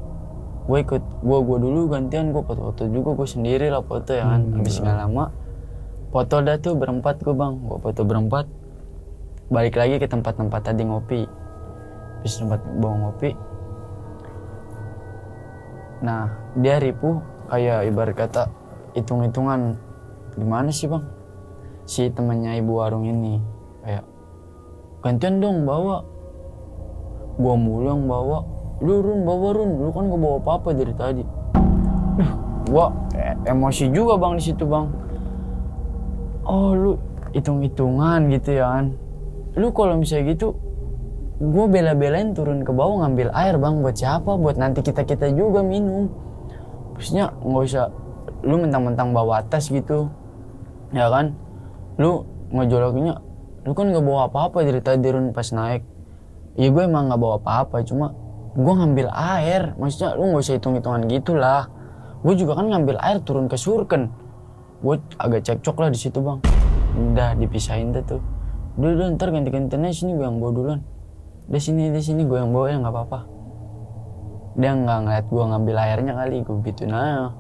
Gue ikut, gue dulu gantian, gue foto-foto juga gue sendiri lah foto ya kan. Habis nggak lama foto dah tuh berempat gue bang, gue foto berempat. Balik lagi ke tempat-tempat tadi ngopi. Habis tempat bawa ngopi. Nah dia ripuh kayak ibarat kata hitung-hitungan. Gimana sih bang? Si temannya ibu warung ini kayak gantian dong bawa. Gua mulu yang bawa. Lu Run bawa Run, lu kan gak bawa apa-apa dari tadi. Gua emosi juga bang di situ bang. Oh lu hitung-hitungan gitu ya kan. Lu kalau misalnya gitu, gue bela-belain turun ke bawah ngambil air bang. Buat siapa? Buat nanti kita juga minum. Maksudnya nggak usah lu mentang-mentang bawa tas gitu, ya kan? Lu ngejolokinnya, lu kan nggak bawa apa-apa dari tadi Run pas naik. Iya gue emang nggak bawa apa-apa, cuma gue ngambil air. Maksudnya lu nggak usah hitung-hitungan gitulah. Gue juga kan ngambil air turun ke Surken. Gue agak cekcok lah di situ bang. Udah dipisahin tuh. Udah ntar ganti-gantiannya sini gue yang bawa duluan. Di sini gue yang bawa ya nggak apa-apa. Dia nggak ngeliat gue ngambil airnya kali, gue gituin aja.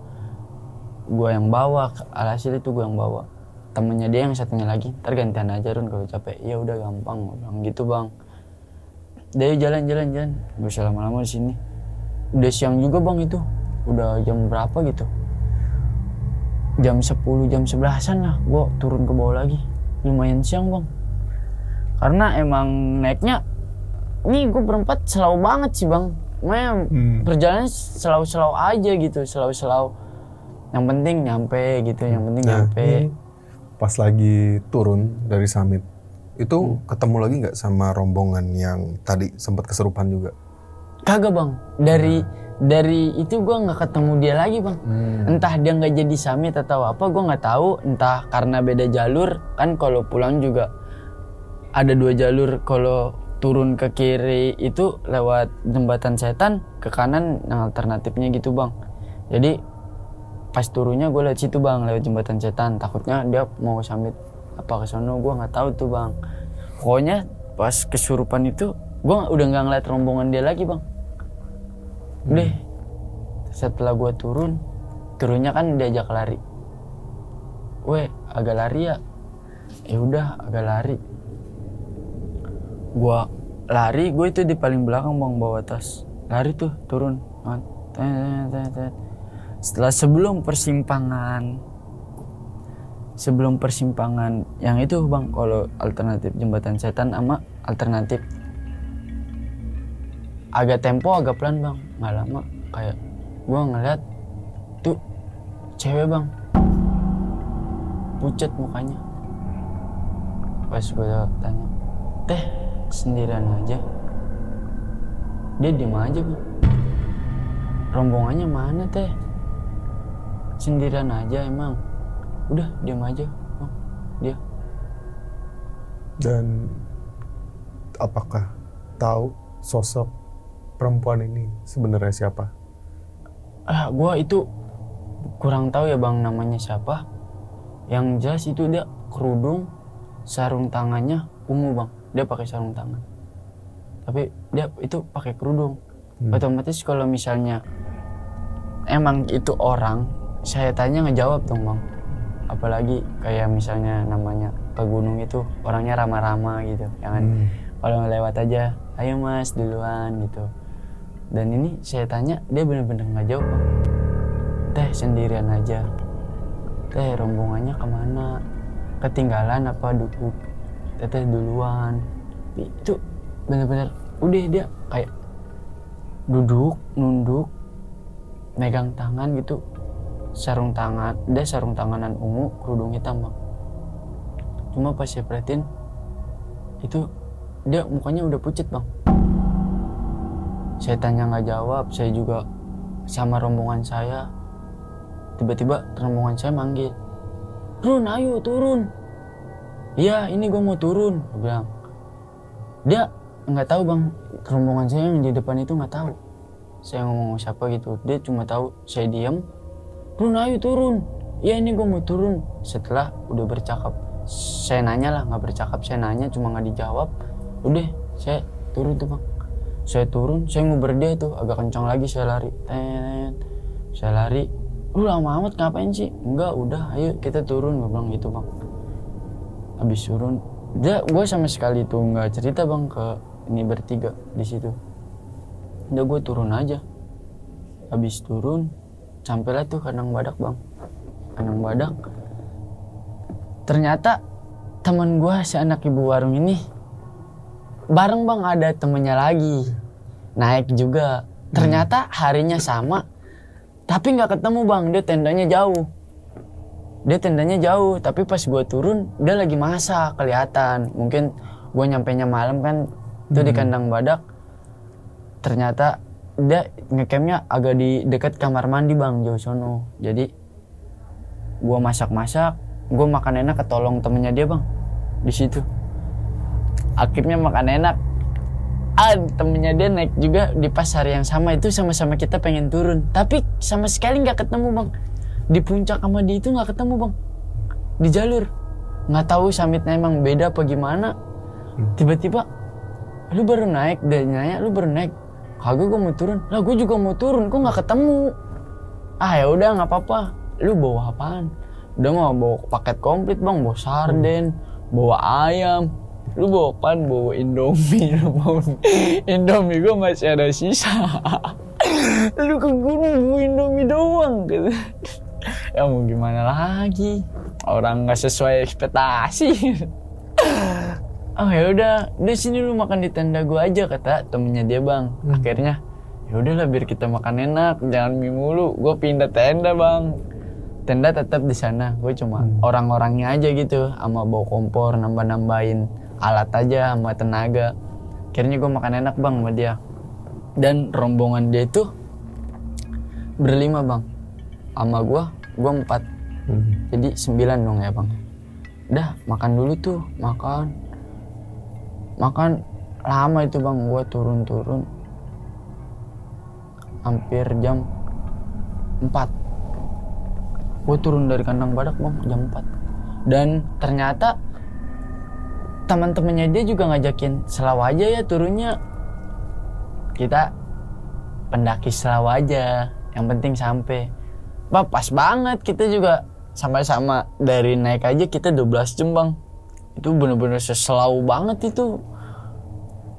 Gue yang bawa, alhasil itu gue yang bawa. Temennya dia yang satunya lagi, ntar gantian aja Run kalau capek. Ya udah gampang, gue bilang gitu bang. Dia jalan. Gak usah lama-lama di sini. Udah siang juga bang itu. Udah jam berapa gitu? Jam 10, jam 11-an lah. Gue turun ke bawah lagi. Lumayan siang bang. Karena emang naiknya, nih gue berempat selau banget sih bang. Perjalanan selau-selau aja gitu. Selau-selau. Yang penting nyampe gitu. Nyampe. Pas lagi turun dari summit, itu ketemu lagi nggak sama rombongan yang tadi sempat kesurupan juga? Kagak bang, dari itu gue nggak ketemu dia lagi bang. Entah dia nggak jadi summit atau apa, gue nggak tahu. Entah karena beda jalur, kan kalau pulang juga ada 2 jalur. Kalau turun ke kiri itu lewat jembatan setan, ke kanan yang alternatifnya gitu bang. Jadi pas turunnya gue lewat situ bang, lewat jembatan setan. Takutnya dia mau summit apa ke sono, gue nggak tahu tuh bang. Pokoknya pas kesurupan itu gue udah nggak ngeliat rombongan dia lagi bang. Udah setelah gue turunnya kan diajak lari. Weh agak lari ya. Ya udah agak lari. Gue itu di paling belakang bang, bawa tas. Lari tuh turun. Setelah sebelum persimpangan yang itu bang, kalau alternatif jembatan setan sama alternatif agak tempo agak pelan bang, nggak lama kayak gue ngeliat tuh cewek bang, pucat mukanya. Pas gue tanya, teh sendirian aja? Dia diem aja bang. Rombongannya mana teh? Sendirian aja emang. Udah diem aja bang, dia. Dan apakah tahu sosok perempuan ini sebenarnya siapa? Gue itu kurang tahu ya bang namanya siapa. Yang jelas itu dia kerudung, sarung tangannya ungu bang. Dia pakai sarung tangan, tapi dia itu pakai kerudung. Otomatis kalau misalnya emang itu orang, saya tanya ngejawab dong bang. Apalagi kayak misalnya namanya ke gunung itu orangnya ramah-ramah gitu, jangan kalau lewat aja, ayo mas duluan gitu. Dan ini saya tanya, dia bener-bener nggak jawab bang. Teh sendirian aja. Teh rombongannya kemana? Ketinggalan apa duduk? Teteh duluan. Itu bener-bener udah dia kayak duduk, nunduk, megang tangan gitu. Sarung tanganan ungu, kerudung hitam bang. Cuma pas saya perhatiin itu dia mukanya udah pucat bang. Saya tanya nggak jawab. Saya juga sama rombongan saya, tiba-tiba rombongan saya manggil, Run ayo turun. Iya ini gue mau turun, gue bilang. Dia nggak tahu bang, rombongan saya yang di depan itu nggak tahu saya ngomong siapa gitu. Dia cuma tahu saya diam. Run ayo turun. Iya ini gue mau turun. Setelah udah bercakap, saya nanya lah, nggak bercakap, saya nanya cuma nggak dijawab. Udah saya turun tuh bang. Saya turun, saya nguber dia tuh agak kencang lagi. Saya lari, saya lari. Lu lama amat ngapain sih? Enggak, udah ayo kita turun, gue bilang gitu bang. Habis turun, gue sama sekali tuh nggak cerita bang ke ini bertiga di situ. Udah gue turun aja. Habis turun, sampailah tuh kandang badak bang. Kandang badak. Ternyata teman gue si anak ibu warung ini bareng bang, ada temennya lagi naik juga. Ternyata harinya sama, Tapi nggak ketemu bang, dia tendanya jauh. Tapi pas gue turun dia lagi masak kelihatan. Mungkin gue nyampenya malam kan itu di kandang badak. Ternyata dia ngecampnya agak di dekat kamar mandi bang, jauh sono. Jadi gue masak, gue makan enak ketolong temennya dia bang di situ. Akhirnya makan enak. Temennya dia naik juga di pas hari yang sama itu, sama-sama kita pengen turun. Tapi sama sekali nggak ketemu bang. Di puncak sama di itu nggak ketemu bang. Di jalur. Nggak tahu summitnya emang beda apa gimana. Tiba-tiba, lu baru naik. Dia nanya, lu baru naik. Kagak, gue mau turun. Lah gue juga mau turun, kok nggak ketemu. Ya udah nggak apa-apa. Lu bawa apaan? Udah mah bawa paket komplit bang, bawa sarden, bawa ayam. Lu bawa apaan? Bawa Indomie. Lu mau Indomie gue masih ada sisa. Lu ke gunung bawa Indomie doang gitu. Ya mau gimana lagi, orang nggak sesuai ekspektasi. Ya udah sini lu makan di tenda gue aja, kata temennya dia bang. Akhirnya ya udahlah, biar kita makan enak, jangan mie mulu. Gue pindah tenda bang. Tenda tetap di sana, gue cuma orang-orangnya aja gitu, sama bawa kompor, nambah-nambahin alat aja sama tenaga. Akhirnya gue makan enak bang sama dia. Dan rombongan dia itu berlima bang, sama gue 4. Jadi 9 dong ya bang. Udah makan dulu tuh, makan lama itu bang. Gue turun hampir jam 4. Gue turun dari kandang badak bang jam 4. Dan ternyata teman-temannya dia juga ngajakin selaw aja ya turunnya. Kita pendaki selaw aja, yang penting sampai. Pas banget, kita juga sama-sama dari naik aja kita 12 jam bang. Itu bener-bener seselau banget itu.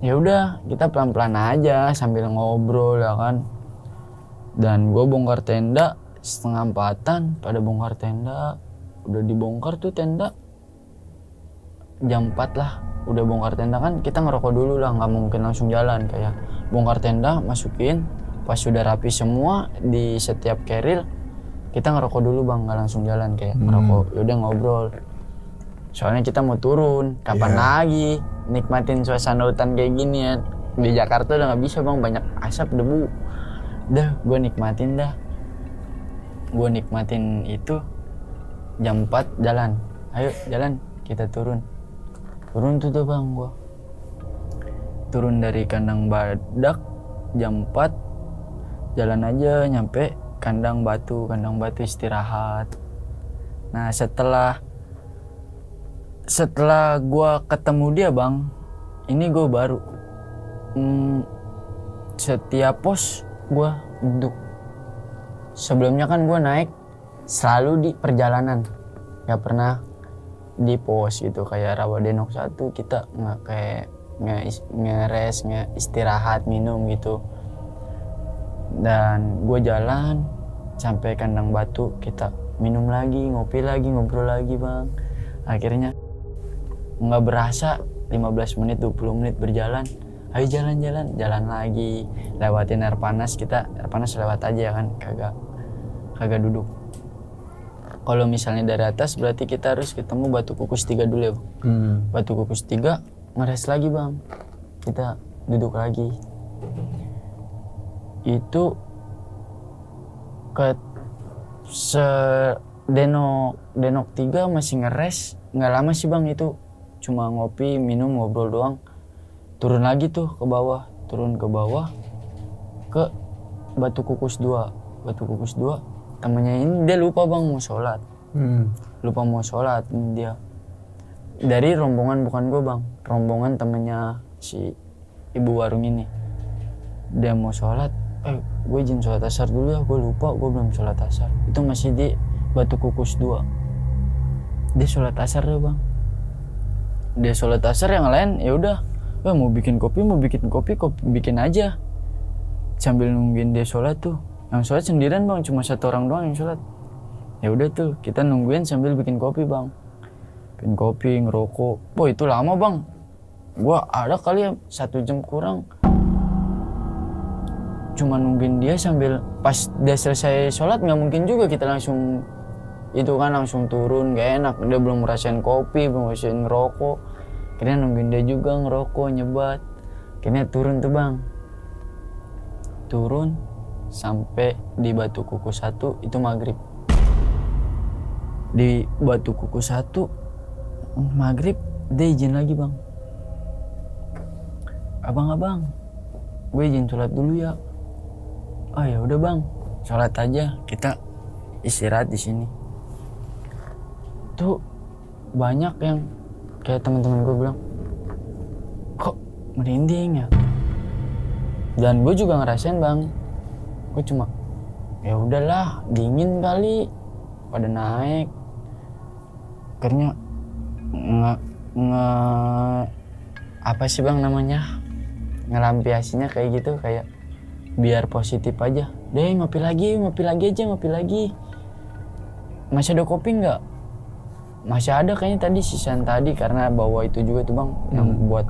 Ya udah, kita pelan-pelan aja sambil ngobrol ya kan. Dan gue bongkar tenda 3:30, pada bongkar tenda. Udah dibongkar tuh tenda jam 4 lah. Udah bongkar tenda kan kita ngerokok dulu lah, nggak mungkin langsung jalan. Kayak bongkar tenda, masukin, pas sudah rapi semua di setiap keril, kita ngerokok dulu bang, nggak langsung jalan kayak ngerokok. Yaudah ngobrol. Soalnya kita mau turun, kapan lagi nikmatin suasana hutan kayak gini ya. Di Jakarta udah nggak bisa bang, banyak asap, debu. Dah, gue nikmatin itu. Jam 4 jalan, ayo jalan, kita turun tuh bang. Gue turun dari kandang badak jam 4, jalan aja nyampe kandang batu istirahat. Nah setelah gue ketemu dia bang, ini gue baru setiap pos gue duduk. Sebelumnya kan gue naik selalu di perjalanan, nggak pernah di pos gitu. Kayak Rawadenok 1 kita nggak kayak ngeres, istirahat, minum gitu. Dan gue jalan sampai kandang batu, kita minum lagi, ngopi lagi, ngobrol lagi bang. Akhirnya nggak berasa 15 menit 20 menit berjalan. Ayo jalan lagi, lewatin air panas. Kita air panas lewat aja kan, kagak duduk. Kalau misalnya dari atas berarti kita harus ketemu Batu Kukus 3 dulu ya bang. Batu Kukus 3 ngeres lagi bang, kita duduk lagi. Itu ke Denok 3 masih ngeres, nggak lama sih bang. Itu cuma ngopi, minum, ngobrol doang. Turun lagi tuh ke bawah, ke Batu Kukus 2. Temennya ini dia lupa bang mau sholat. Dia dari rombongan, bukan gue bang, rombongan temennya si ibu warung ini. Dia mau sholat, gue izin sholat asar dulu ya, gue lupa, gue belum sholat asar. Itu masih di Batu Kukus 2. Dia sholat asar deh bang. Dia sholat asar, yang lain ya udah, mau bikin kopi bikin aja. Sambil nungguin dia sholat tuh. Yang sholat sendirian bang, cuma 1 orang doang yang sholat. Ya udah tuh kita nungguin sambil bikin kopi bang. Bikin kopi, ngerokok. Itu lama bang. Gua ada kali ya 1 jam kurang. cuma nungguin dia sambil pas dia selesai sholat, nggak mungkin juga kita langsung itu kan langsung turun, gak enak. Dia belum ngerasain kopi, belum ngerasain ngerokok, akhirnya nungguin dia juga ngerokok, nyebat. Akhirnya turun tuh bang, turun sampai di Batu Kuku 1 itu maghrib. Di Batu Kuku 1 maghrib dia izin lagi bang, abang gue izin sholat dulu ya. Oh ya udah bang, sholat aja, kita istirahat di sini. Tuh banyak yang kayak teman-teman gue bilang, kok merinding ya. Dan gue juga ngerasain bang, gue cuma ya udahlah, dingin kali, pada naik. Akhirnya apa sih bang namanya, ngelampiasinya kayak gitu, kayak biar positif aja. Deh ngopi lagi aja. Masih ada kopi nggak? Masih ada kayaknya tadi, sisaan tadi, karena bawa itu juga tuh bang, yang buat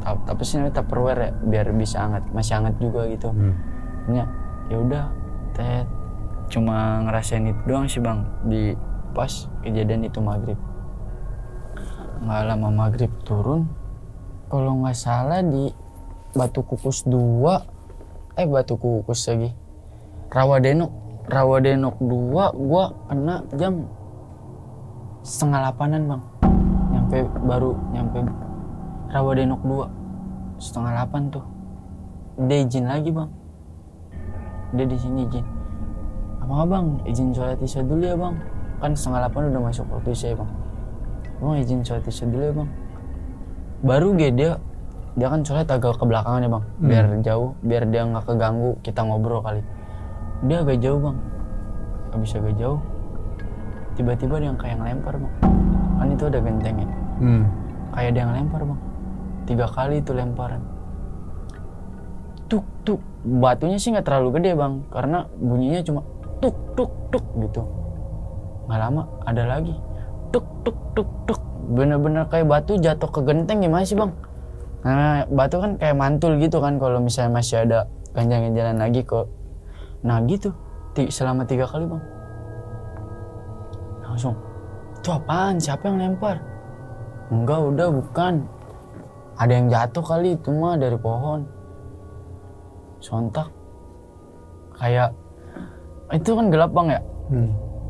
apa sih namanya, Tupperware ya, biar bisa hangat, masih hangat juga gitu. Ya udah, Ted cuma ngerasain itu doang sih bang di pas kejadian itu maghrib. Nggak lama maghrib turun, kalau nggak salah di Batu Kukus 2, Batu Kukus lagi, Rawadenok 2, gua kena jam 7:30 bang, baru nyampe Rawadenok 2 7:30 tuh. Dia izin lagi bang, dia di sini izin, abang izin sholat isya dulu ya bang, kan 7:30 udah masuk waktu isya bang. Bang izin sholat isya dulu ya bang. Baru dia kan sholat agak ke belakang ya bang, biar jauh, biar dia nggak keganggu kita ngobrol kali. Dia agak jauh bang, habis agak jauh tiba-tiba dia kayak ngelempar bang, kan itu ada genteng ya, kayak dia ngelempar bang, 3 kali itu lemparan. Tuk batunya sih nggak terlalu gede bang, karena bunyinya cuma tuk gitu. Nggak lama ada lagi tuk, bener-bener kayak batu jatuh ke genteng. Gimana sih bang? Nah batu kan kayak mantul gitu kan, kalau misalnya masih ada ganjang-ganjalan lagi kok. Nah gitu selama 3 kali bang. Langsung, itu apaan? Siapa yang lempar? Enggak, udah bukan, ada yang jatuh kali, itu mah dari pohon. Sontak kayak itu kan gelap bang ya,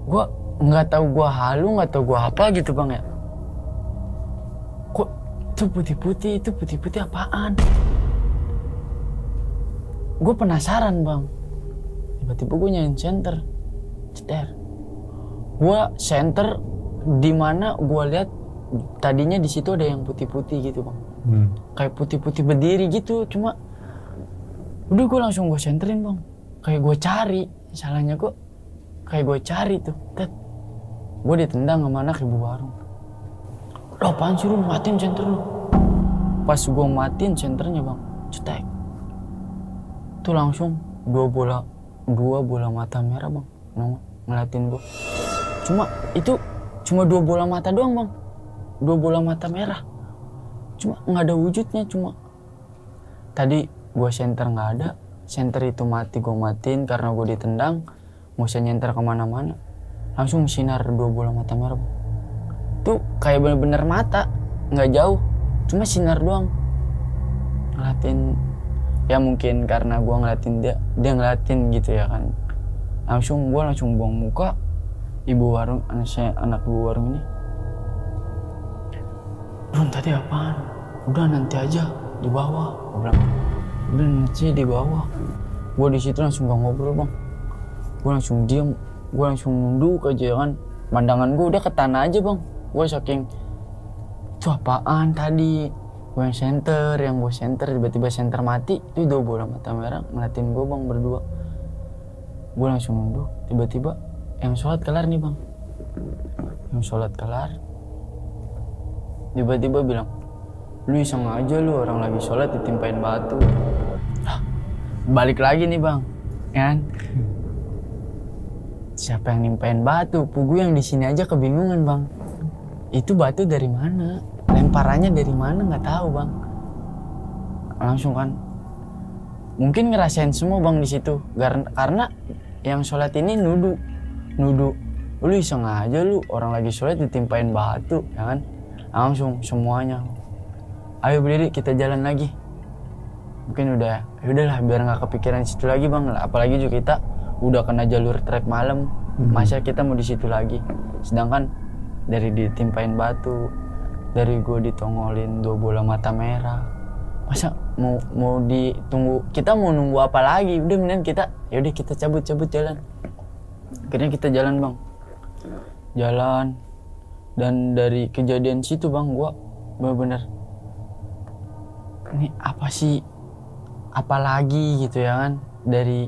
gua nggak tahu gua halu, nggak tahu gua apa gitu bang ya. Kok itu putih apaan? Gue penasaran bang. Tiba-tiba gue nyalain senter, ceter. Gue senter di mana gue lihat tadinya di situ ada yang putih-putih gitu bang, kayak putih-putih berdiri gitu. Cuma udah gue langsung gue senterin bang, kayak gue cari. Salahnya gue kayak gue cari tuh, Ted. Gue ditendang sama anak ibu warung. Lo apaan sih lu, matiin senter lu? Pas gue matiin senternya bang, cetek, tuh langsung dua bola mata merah bang, ngeliatin gue. Cuma 2 bola mata doang bang, 2 bola mata merah, cuma nggak ada wujudnya. Cuma tadi gue senter nggak ada, senter itu mati, gue matiin karena gue ditendang, mau saya nyenter kemana-mana, langsung sinar 2 bola mata merah bang. Tuh kayak bener-bener mata, nggak jauh, cuma sinar doang, ngeliatin. Ya mungkin karena gue ngeliatin dia ngeliatin gitu ya kan. Gue langsung buang muka. Ibu warung, anak ibu warung ini, Bron tadi apaan? Udah nanti aja di bawah, gue bilang. Udah nanti di bawah. Gue di situ langsung gak ngobrol bang. Gue langsung diem, gue langsung nunduk aja kan. Pandangan gue udah ke tanah aja bang. Gue saking, itu apaan tadi? Gue yang senter, tiba-tiba senter mati. Itu 2 bola mata merah ngeliatin gue bang berdua. Gue langsung nunduk, tiba-tiba yang sholat kelar nih bang. Yang sholat kelar tiba-tiba bilang, lu iseng aja lu, orang lagi sholat ditimpain batu. Balik lagi nih bang, kan? Siapa yang nimpain batu? Pugu yang di sini aja kebingungan bang. Itu batu dari mana? Lemparannya dari mana? Nggak tahu bang. Langsung kan, mungkin ngerasain semua bang di situ karena yang sholat ini nudu lu iseng aja lu orang lagi sholat ditimpain batu ya kan, langsung semuanya ayo berdiri kita jalan lagi. Mungkin udahlah biar nggak kepikiran situ lagi bang, apalagi juga kita udah kena jalur trek malam, masa kita mau di situ lagi, sedangkan dari ditimpain batu, dari gue ditongolin 2 bola mata merah, masa mau ditunggu, kita mau nunggu apa lagi? Udah mending kita yaudah kita cabut jalan. Akhirnya kita jalan bang, jalan, dan dari kejadian situ bang gue bener-bener ini apa sih, apalagi gitu ya kan, dari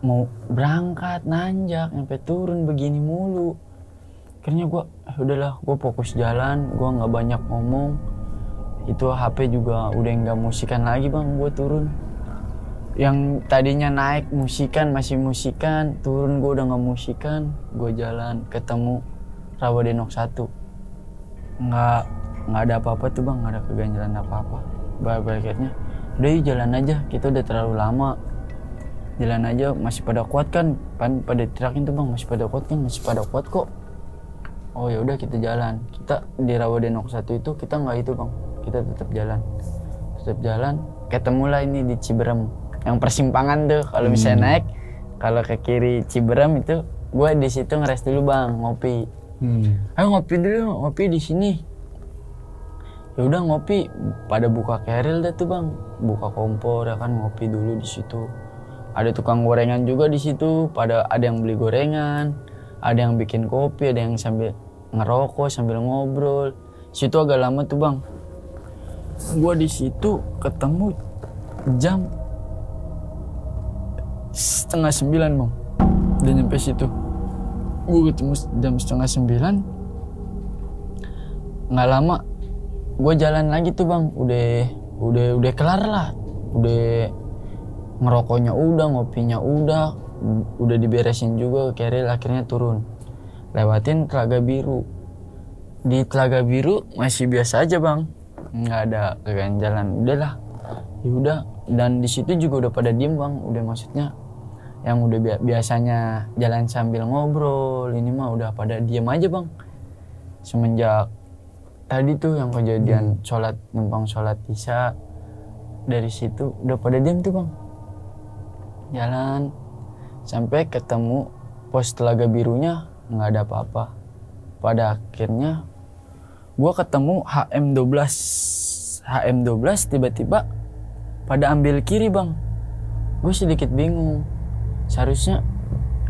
mau berangkat nanjak sampai turun begini mulu. Akhirnya gue udahlah, gue fokus jalan, gue nggak banyak ngomong. Itu HP juga udah nggak musikan lagi bang, gue turun. Yang tadinya naik masih musikan, turun gue udah nggak musikan. Gue jalan ketemu Rawadenok 1, nggak ada apa-apa tuh bang, nggak ada keganjalan apa-apa. Akhirnya udah yuk jalan aja, kita udah terlalu lama. Jalan aja, masih pada kuat kan pada teriakin tuh bang, masih pada kuat kok. Oh ya udah kita jalan. Kita di Rawadenok 1 itu kita nggak itu bang, kita tetap jalan. Ketemulah ini di Ciberem, yang persimpangan tuh kalau misalnya naik, kalau ke kiri Ciberem itu, gue di situ ngeres dulu bang, ngopi. Ayo ngopi dulu, ngopi di sini. Ya udah ngopi, pada buka keril dah tuh bang, buka kompor ya kan, ngopi dulu di situ. Ada tukang gorengan juga di situ, ada yang beli gorengan, ada yang bikin kopi, ada yang sambil ngerokok sambil ngobrol. Situ agak lama tuh bang. Gua di situ ketemu jam 8:30 bang, udah nyampe situ. Gua ketemu jam 8:30. Nggak lama gue jalan lagi tuh bang, udah kelar lah, udah ngerokoknya udah, ngopinya udah diberesin juga ke keril. Akhirnya turun, lewatin Telaga Biru. Di Telaga Biru masih biasa aja bang, nggak ada keganjalan. Udahlah, yaudah. Dan di situ juga udah pada diem bang, udah maksudnya yang udah biasanya jalan sambil ngobrol, ini mah udah pada diem aja bang. Semenjak tadi tuh yang kejadian numpang sholat isya, dari situ udah pada diam tuh bang. Jalan sampai ketemu pos Telaga Birunya, nggak ada apa-apa. Pada akhirnya gue ketemu HM12 tiba-tiba pada ambil kiri bang. Gue sedikit bingung, seharusnya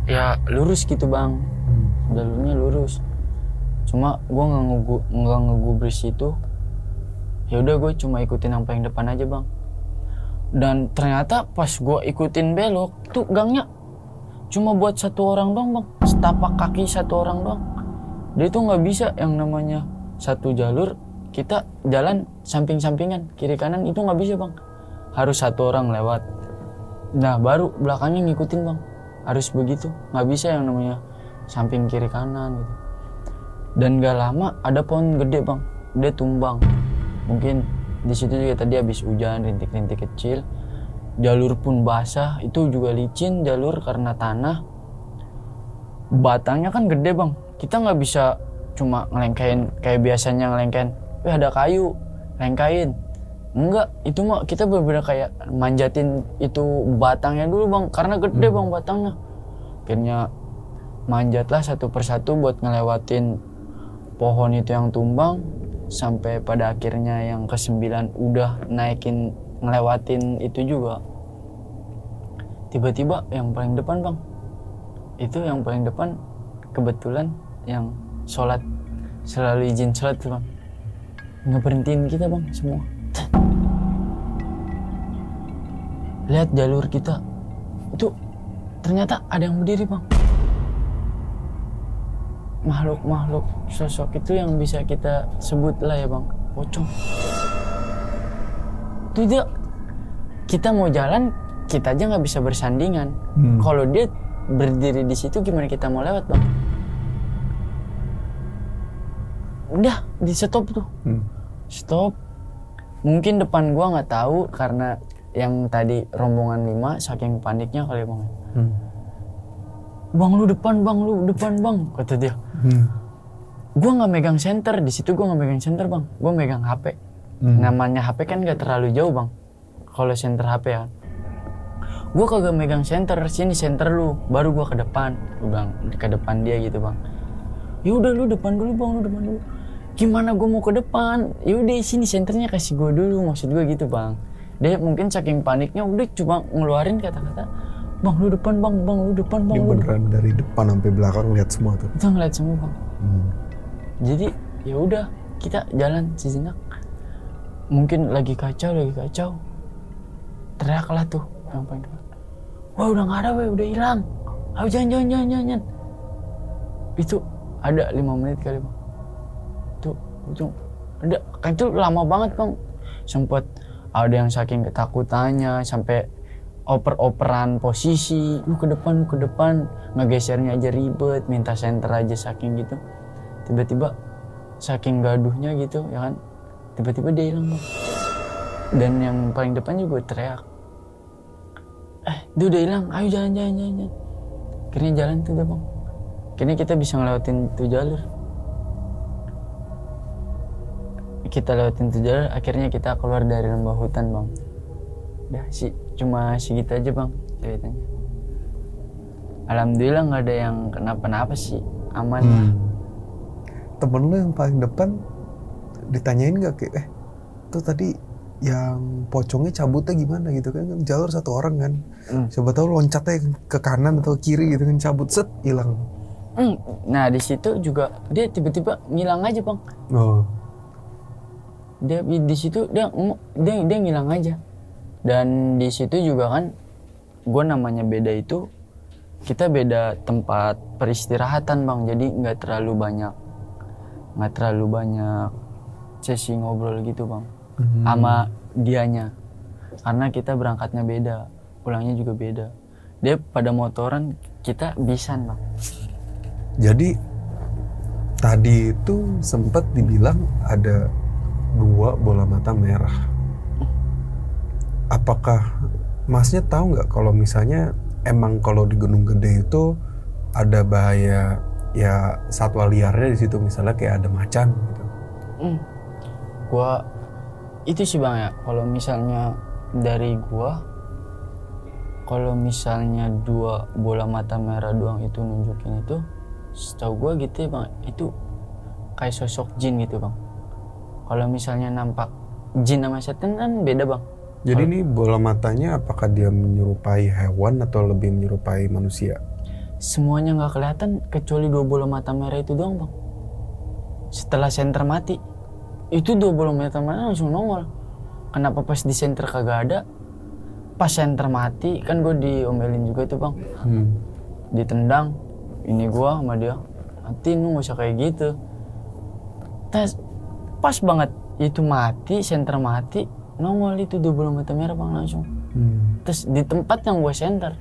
ya lurus gitu bang, jalurnya lurus. Cuma gue nggak ngegubris itu. Ya udah gue cuma ikutin yang paling depan aja bang. Dan ternyata pas gue ikutin belok tuh gangnya cuma buat 1 orang doang bang, setapak kaki 1 orang doang. Dia tuh nggak bisa yang namanya 1 jalur kita jalan samping-sampingan kiri kanan, itu nggak bisa bang, harus 1 orang lewat. Nah baru belakangnya ngikutin bang, harus begitu, nggak bisa yang namanya samping kiri kanan gitu. Dan gak lama ada pohon gede bang, dia tumbang. Mungkin di situ juga tadi habis hujan, rintik-rintik kecil. Jalur pun basah, itu juga licin jalur karena tanah. Batangnya kan gede bang, kita nggak bisa cuma ngelengkain kayak biasanya ngelengkain. Ada kayu, lengkain. Enggak, itu mah kita bener-bener kayak manjatin itu batangnya dulu bang, karena gede bang batangnya. Akhirnya manjatlah satu persatu buat ngelewatin pohon itu yang tumbang, sampai pada akhirnya yang ke-9 udah ngelewatin itu juga. Tiba-tiba yang paling depan bang, itu yang paling depan kebetulan yang sholat, selalu izin sholat tuh bang, ngeberhentiin kita bang semua. Lihat jalur kita itu ternyata ada yang berdiri bang. Makhluk sosok itu yang bisa kita sebut lah ya bang, pocong. Itu dia, kita mau jalan kita aja nggak bisa bersandingan. Kalau dia berdiri di situ gimana kita mau lewat bang? Udah di stop tuh, stop. Mungkin depan gua nggak tahu karena yang tadi rombongan 5 saking paniknya kali bang. Bang lu depan bang, kata dia. Gua nggak megang senter di situ, gua nggak megang senter bang, gua megang HP. Namanya HP kan nggak terlalu jauh bang, kalau senter HP ya. Gua kagak megang senter, sini senter lu, baru gua ke depan, bang, ke depan dia gitu bang. Ya udah lu depan dulu bang, lu depan dulu. Gimana gua mau ke depan? Ya udah sini senternya kasih gua dulu, maksud gua gitu bang. Dia mungkin saking paniknya udah cuma ngeluarin kata-kata, bang lu depan bang, lu depan bang. Dia beneran dari depan sampai belakang lihat semua tuh. Kita ngeliat semua bang. Jadi ya udah kita jalan sejenak. Mungkin lagi kacau. Teriaklah tuh yang paling depan. Wah udah nggak ada, udah hilang. Ayo jangan. Itu ada 5 menit kali bang. Itu ada, kan itu lama banget bang. Sempet ada yang saking ketakutannya sampai operan posisi, lu ke depan, ngegesernya aja ribet, minta senter aja saking gitu. Tiba-tiba saking gaduhnya gitu ya kan, tiba-tiba dia hilang bang. Dan yang paling depan juga teriak, dia udah hilang, ayo jalan. Akhirnya jalan tuh udah bang. Akhirnya kita bisa ngelewatin tuh jalur. Akhirnya kita keluar dari lembah hutan bang. Udah cuma segitu aja bang ceritanya. Alhamdulillah nggak ada yang kenapa-napa sih, aman lah. Temen lu yang paling depan ditanyain nggak kayak tuh tadi yang pocongnya cabutnya gimana gitu kan jalur 1 orang kan, siapa tahu loncatnya ke kanan atau kiri gitu kan, cabut set hilang. Nah di situ juga dia tiba-tiba ngilang aja bang. Dia di situ dia ngilang aja. Dan di situ juga kan gue namanya beda itu, kita beda tempat peristirahatan bang, jadi nggak terlalu banyak sesi ngobrol gitu bang sama dianya, karena kita berangkatnya beda, pulangnya juga beda. Dia pada motoran, kita bisan bang. Jadi tadi itu sempat dibilang ada 2 bola mata merah. Apakah masnya tahu nggak kalau misalnya emang kalau di Gunung Gede itu ada bahaya ya satwa liarnya di situ, misalnya kayak ada macan gitu? Gua itu sih bang ya, kalau misalnya dari gua, kalau misalnya 2 bola mata merah doang itu nunjukin itu, setahu gua gitu ya bang, itu kayak sosok jin gitu bang. Kalau misalnya nampak jin sama setan kan beda bang. Jadi ini bola matanya apakah dia menyerupai hewan atau lebih menyerupai manusia? Semuanya nggak kelihatan kecuali 2 bola mata merah itu doang bang. Setelah senter mati, itu 2 bola mata merah langsung nongol. Kenapa pas di senter kagak ada? Pas senter mati kan gue diomelin juga tuh bang. Ditendang, ini gue sama dia, nanti lu nggak usah kayak gitu. Pas banget itu mati, senter mati, nongol itu 2 bola mata merah bang langsung. Terus di tempat yang gue senter.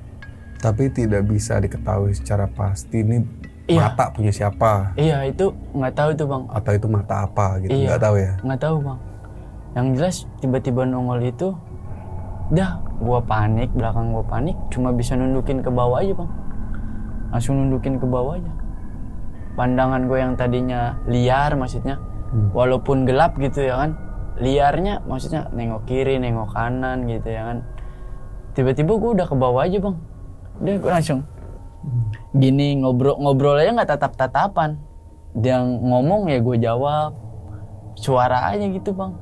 Tapi tidak bisa diketahui secara pasti ini mata punya siapa. Iya itu nggak tahu tuh bang. Atau itu mata apa gitu, nggak tahu ya? Nggak tahu bang. Yang jelas tiba-tiba nongol itu, dah gue panik, belakang gue panik, cuma bisa nundukin ke bawah aja bang. Langsung nundukin ke bawah aja. Pandangan gue yang tadinya liar maksudnya, walaupun gelap gitu ya kan, liarnya maksudnya nengok kiri, nengok kanan gitu ya kan. Tiba-tiba gue udah ke bawah aja bang. Dia gue langsung gini ngobrol aja nggak tatap-tatapan. Dia ngomong ya gue jawab, suara aja gitu bang.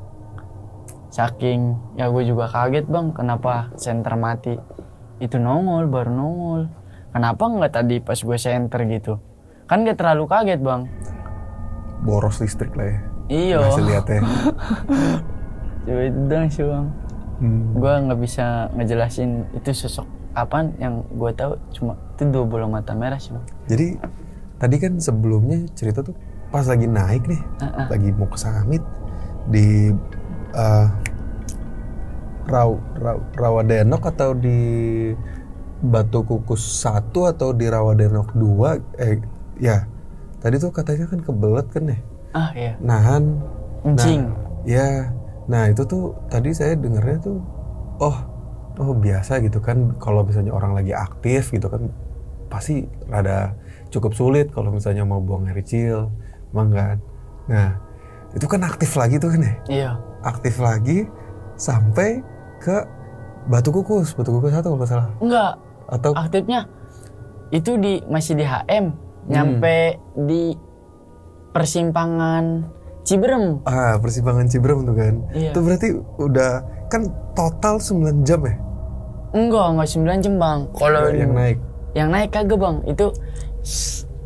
Saking ya gue juga kaget bang, kenapa senter mati itu nongol, baru nongol. Kenapa nggak tadi pas gue senter gitu? Kan gak terlalu kaget bang. Boros listrik lah ya. Iya. Masih lihatnya. Coba itu dong sih bang. Gue nggak bisa ngejelasin itu sosok apaan, yang gue tahu cuma itu 2 bola mata merah sih bang. Jadi tadi kan sebelumnya cerita tuh pas lagi naik nih, lagi mau ke summit di Rawadenok atau di Batu Kukus 1 atau di Rawadenok 2 ya. Tadi tuh katanya kan kebelet kan ya? Iya. Nahan. Encing. Nah, ya. Nah itu tuh tadi saya dengarnya tuh, oh biasa gitu kan, kalau misalnya orang lagi aktif gitu kan pasti rada cukup sulit kalau misalnya mau buang air kecil, emang kan. Nah itu kan aktif lagi tuh kan ya? Iya. Aktif lagi sampai ke Batu Kukus 1 kalau nggak salah. Enggak. Atau aktifnya itu masih di HM, nyampe di persimpangan Ciberem. Persimpangan Ciberem tuh kan. Iya. Itu berarti udah kan total 9 jam ya? Enggak 9 jam bang. Kalau yang naik. Yang naik kagak bang. Itu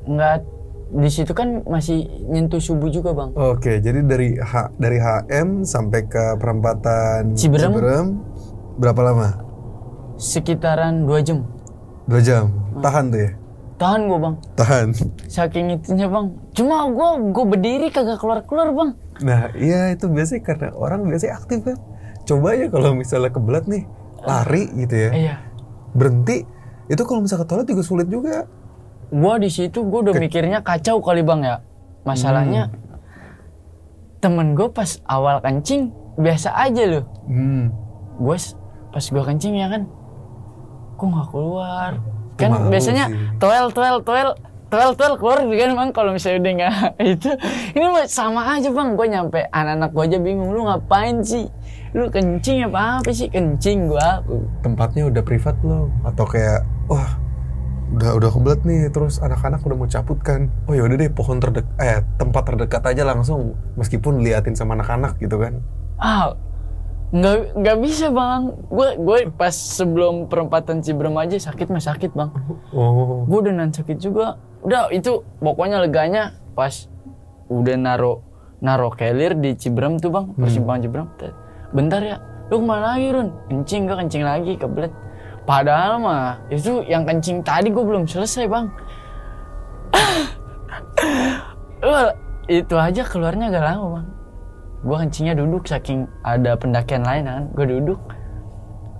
enggak, di situ kan masih nyentuh subuh juga bang. Oke, jadi dari HM sampai ke perempatan Ciberem berapa lama? Sekitaran 2 jam. 2 jam. Tahan tuh ya? Tahan gua bang. Tahan. Saking itunya bang. Cuma gua berdiri kagak keluar bang. Nah iya itu biasanya karena orang biasanya aktif kan. Coba ya kalau misalnya kebelat nih lari gitu ya. Iya. Berhenti itu kalau misalnya ke toilet juga sulit juga. Gua di situ gua udah mikirnya kacau kali bang ya. Masalahnya temen gua pas awal kencing biasa aja loh. Gua pas gua kencing ya kan, kok nggak keluar? Kan Malu biasanya sih. toel keluar kan bang. Kalau misalnya udah nggak itu, ini sama aja bang. Gue nyampe anak-anak gue aja bingung, lu ngapain sih? Lu kencing apa sih? Kencing gua. Tempatnya udah privat belum? Atau kayak wah udah kebelet nih, terus anak-anak udah mau cabut kan? Oh ya udah deh tempat terdekat aja langsung, meskipun liatin sama anak-anak gitu kan? Nggak bisa bang. Gue pas sebelum perempatan Ciberem aja sakit bang. Oh. Gue udah sakit juga. Udah itu pokoknya leganya pas udah naro kelir di Ciberem tuh bang, persimpangan Ciberem. Bentar ya, lu kemana lagi Run? Kencing lagi kebelet. Padahal mah itu yang kencing tadi gue belum selesai bang. Itu aja keluarnya agak lama bang. Gue kencingnya duduk saking ada pendakian lain kan. Gue duduk,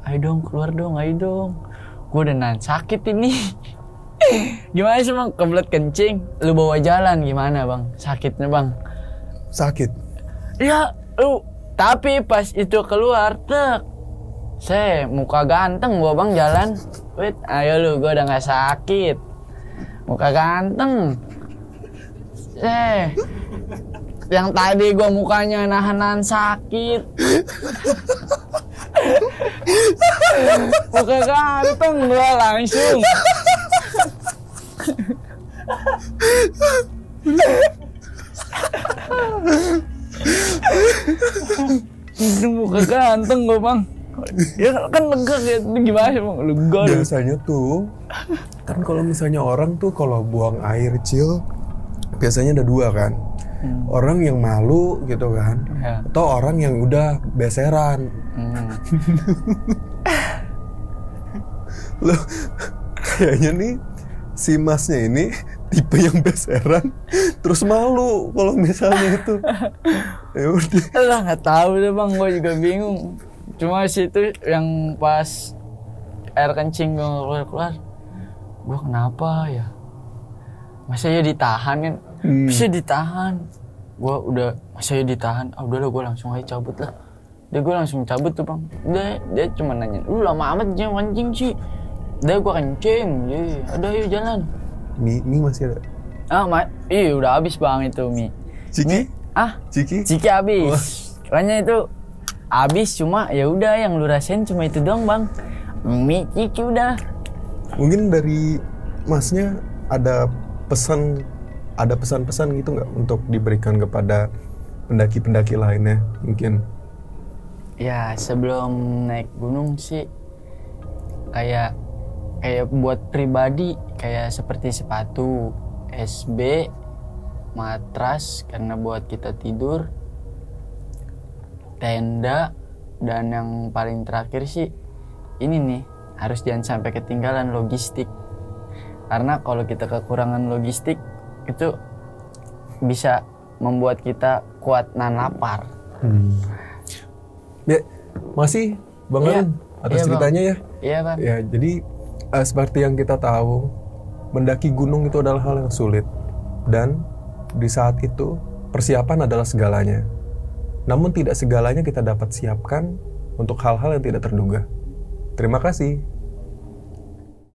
ayo dong keluar dong, ayo dong. Gue udah sakit ini. Gimana sih bang, kebelet kencing, lu bawa jalan gimana bang? Sakitnya bang? Sakit? Ya lu, tapi pas itu keluar, muka ganteng gua bang jalan. Wait, ayo lu, gua udah gak sakit. Muka ganteng. Yang tadi gua mukanya nahan sakit. Muka ganteng gua langsung. Muka ganteng gua bang. Ya kan lega ya, gimana sih bang? Lega. Biasanya tuh kan kalau misalnya orang tuh kalau buang air kecil biasanya ada 2 kan. Orang yang malu gitu kan, atau orang yang udah beseran. Loh, kayaknya nih si masnya ini tipe yang beseran terus malu kalau misalnya itu. Ya udah. Lah nggak tahu deh bang, gue juga bingung. Cuma situ yang pas air kencing gue keluar, gue kenapa ya? Masa ya ditahan kan? Bisa ditahan. Gue udah, masa ya ditahan? Udahlah gue langsung aja cabut lah. Gue langsung cabut tuh bang. Dia cuma nanya, lu lama amat jangan kencing sih. Gue kencing, ada yuk jalan. Mie masih ada? Iya udah habis bang itu mie. Ciki? Ciki habis. Kayaknya itu habis, cuma ya udah yang lu rasain cuma itu doang bang. Mie Ciki udah. Mungkin dari masnya ada pesan-pesan gitu nggak untuk diberikan kepada pendaki-pendaki lainnya mungkin? Ya sebelum naik gunung sih kayak buat pribadi kayak seperti sepatu, SB, matras karena buat kita tidur, tenda, dan yang paling terakhir sih ini nih, harus jangan sampai ketinggalan logistik. Karena kalau kita kekurangan logistik itu bisa membuat kita kuat nahan lapar. Ya, masih Bang Arun atas ceritanya ya. Iya Bang. Ya, jadi seperti yang kita tahu, mendaki gunung itu adalah hal yang sulit. Dan di saat itu persiapan adalah segalanya. Namun tidak segalanya kita dapat siapkan untuk hal-hal yang tidak terduga. Terima kasih.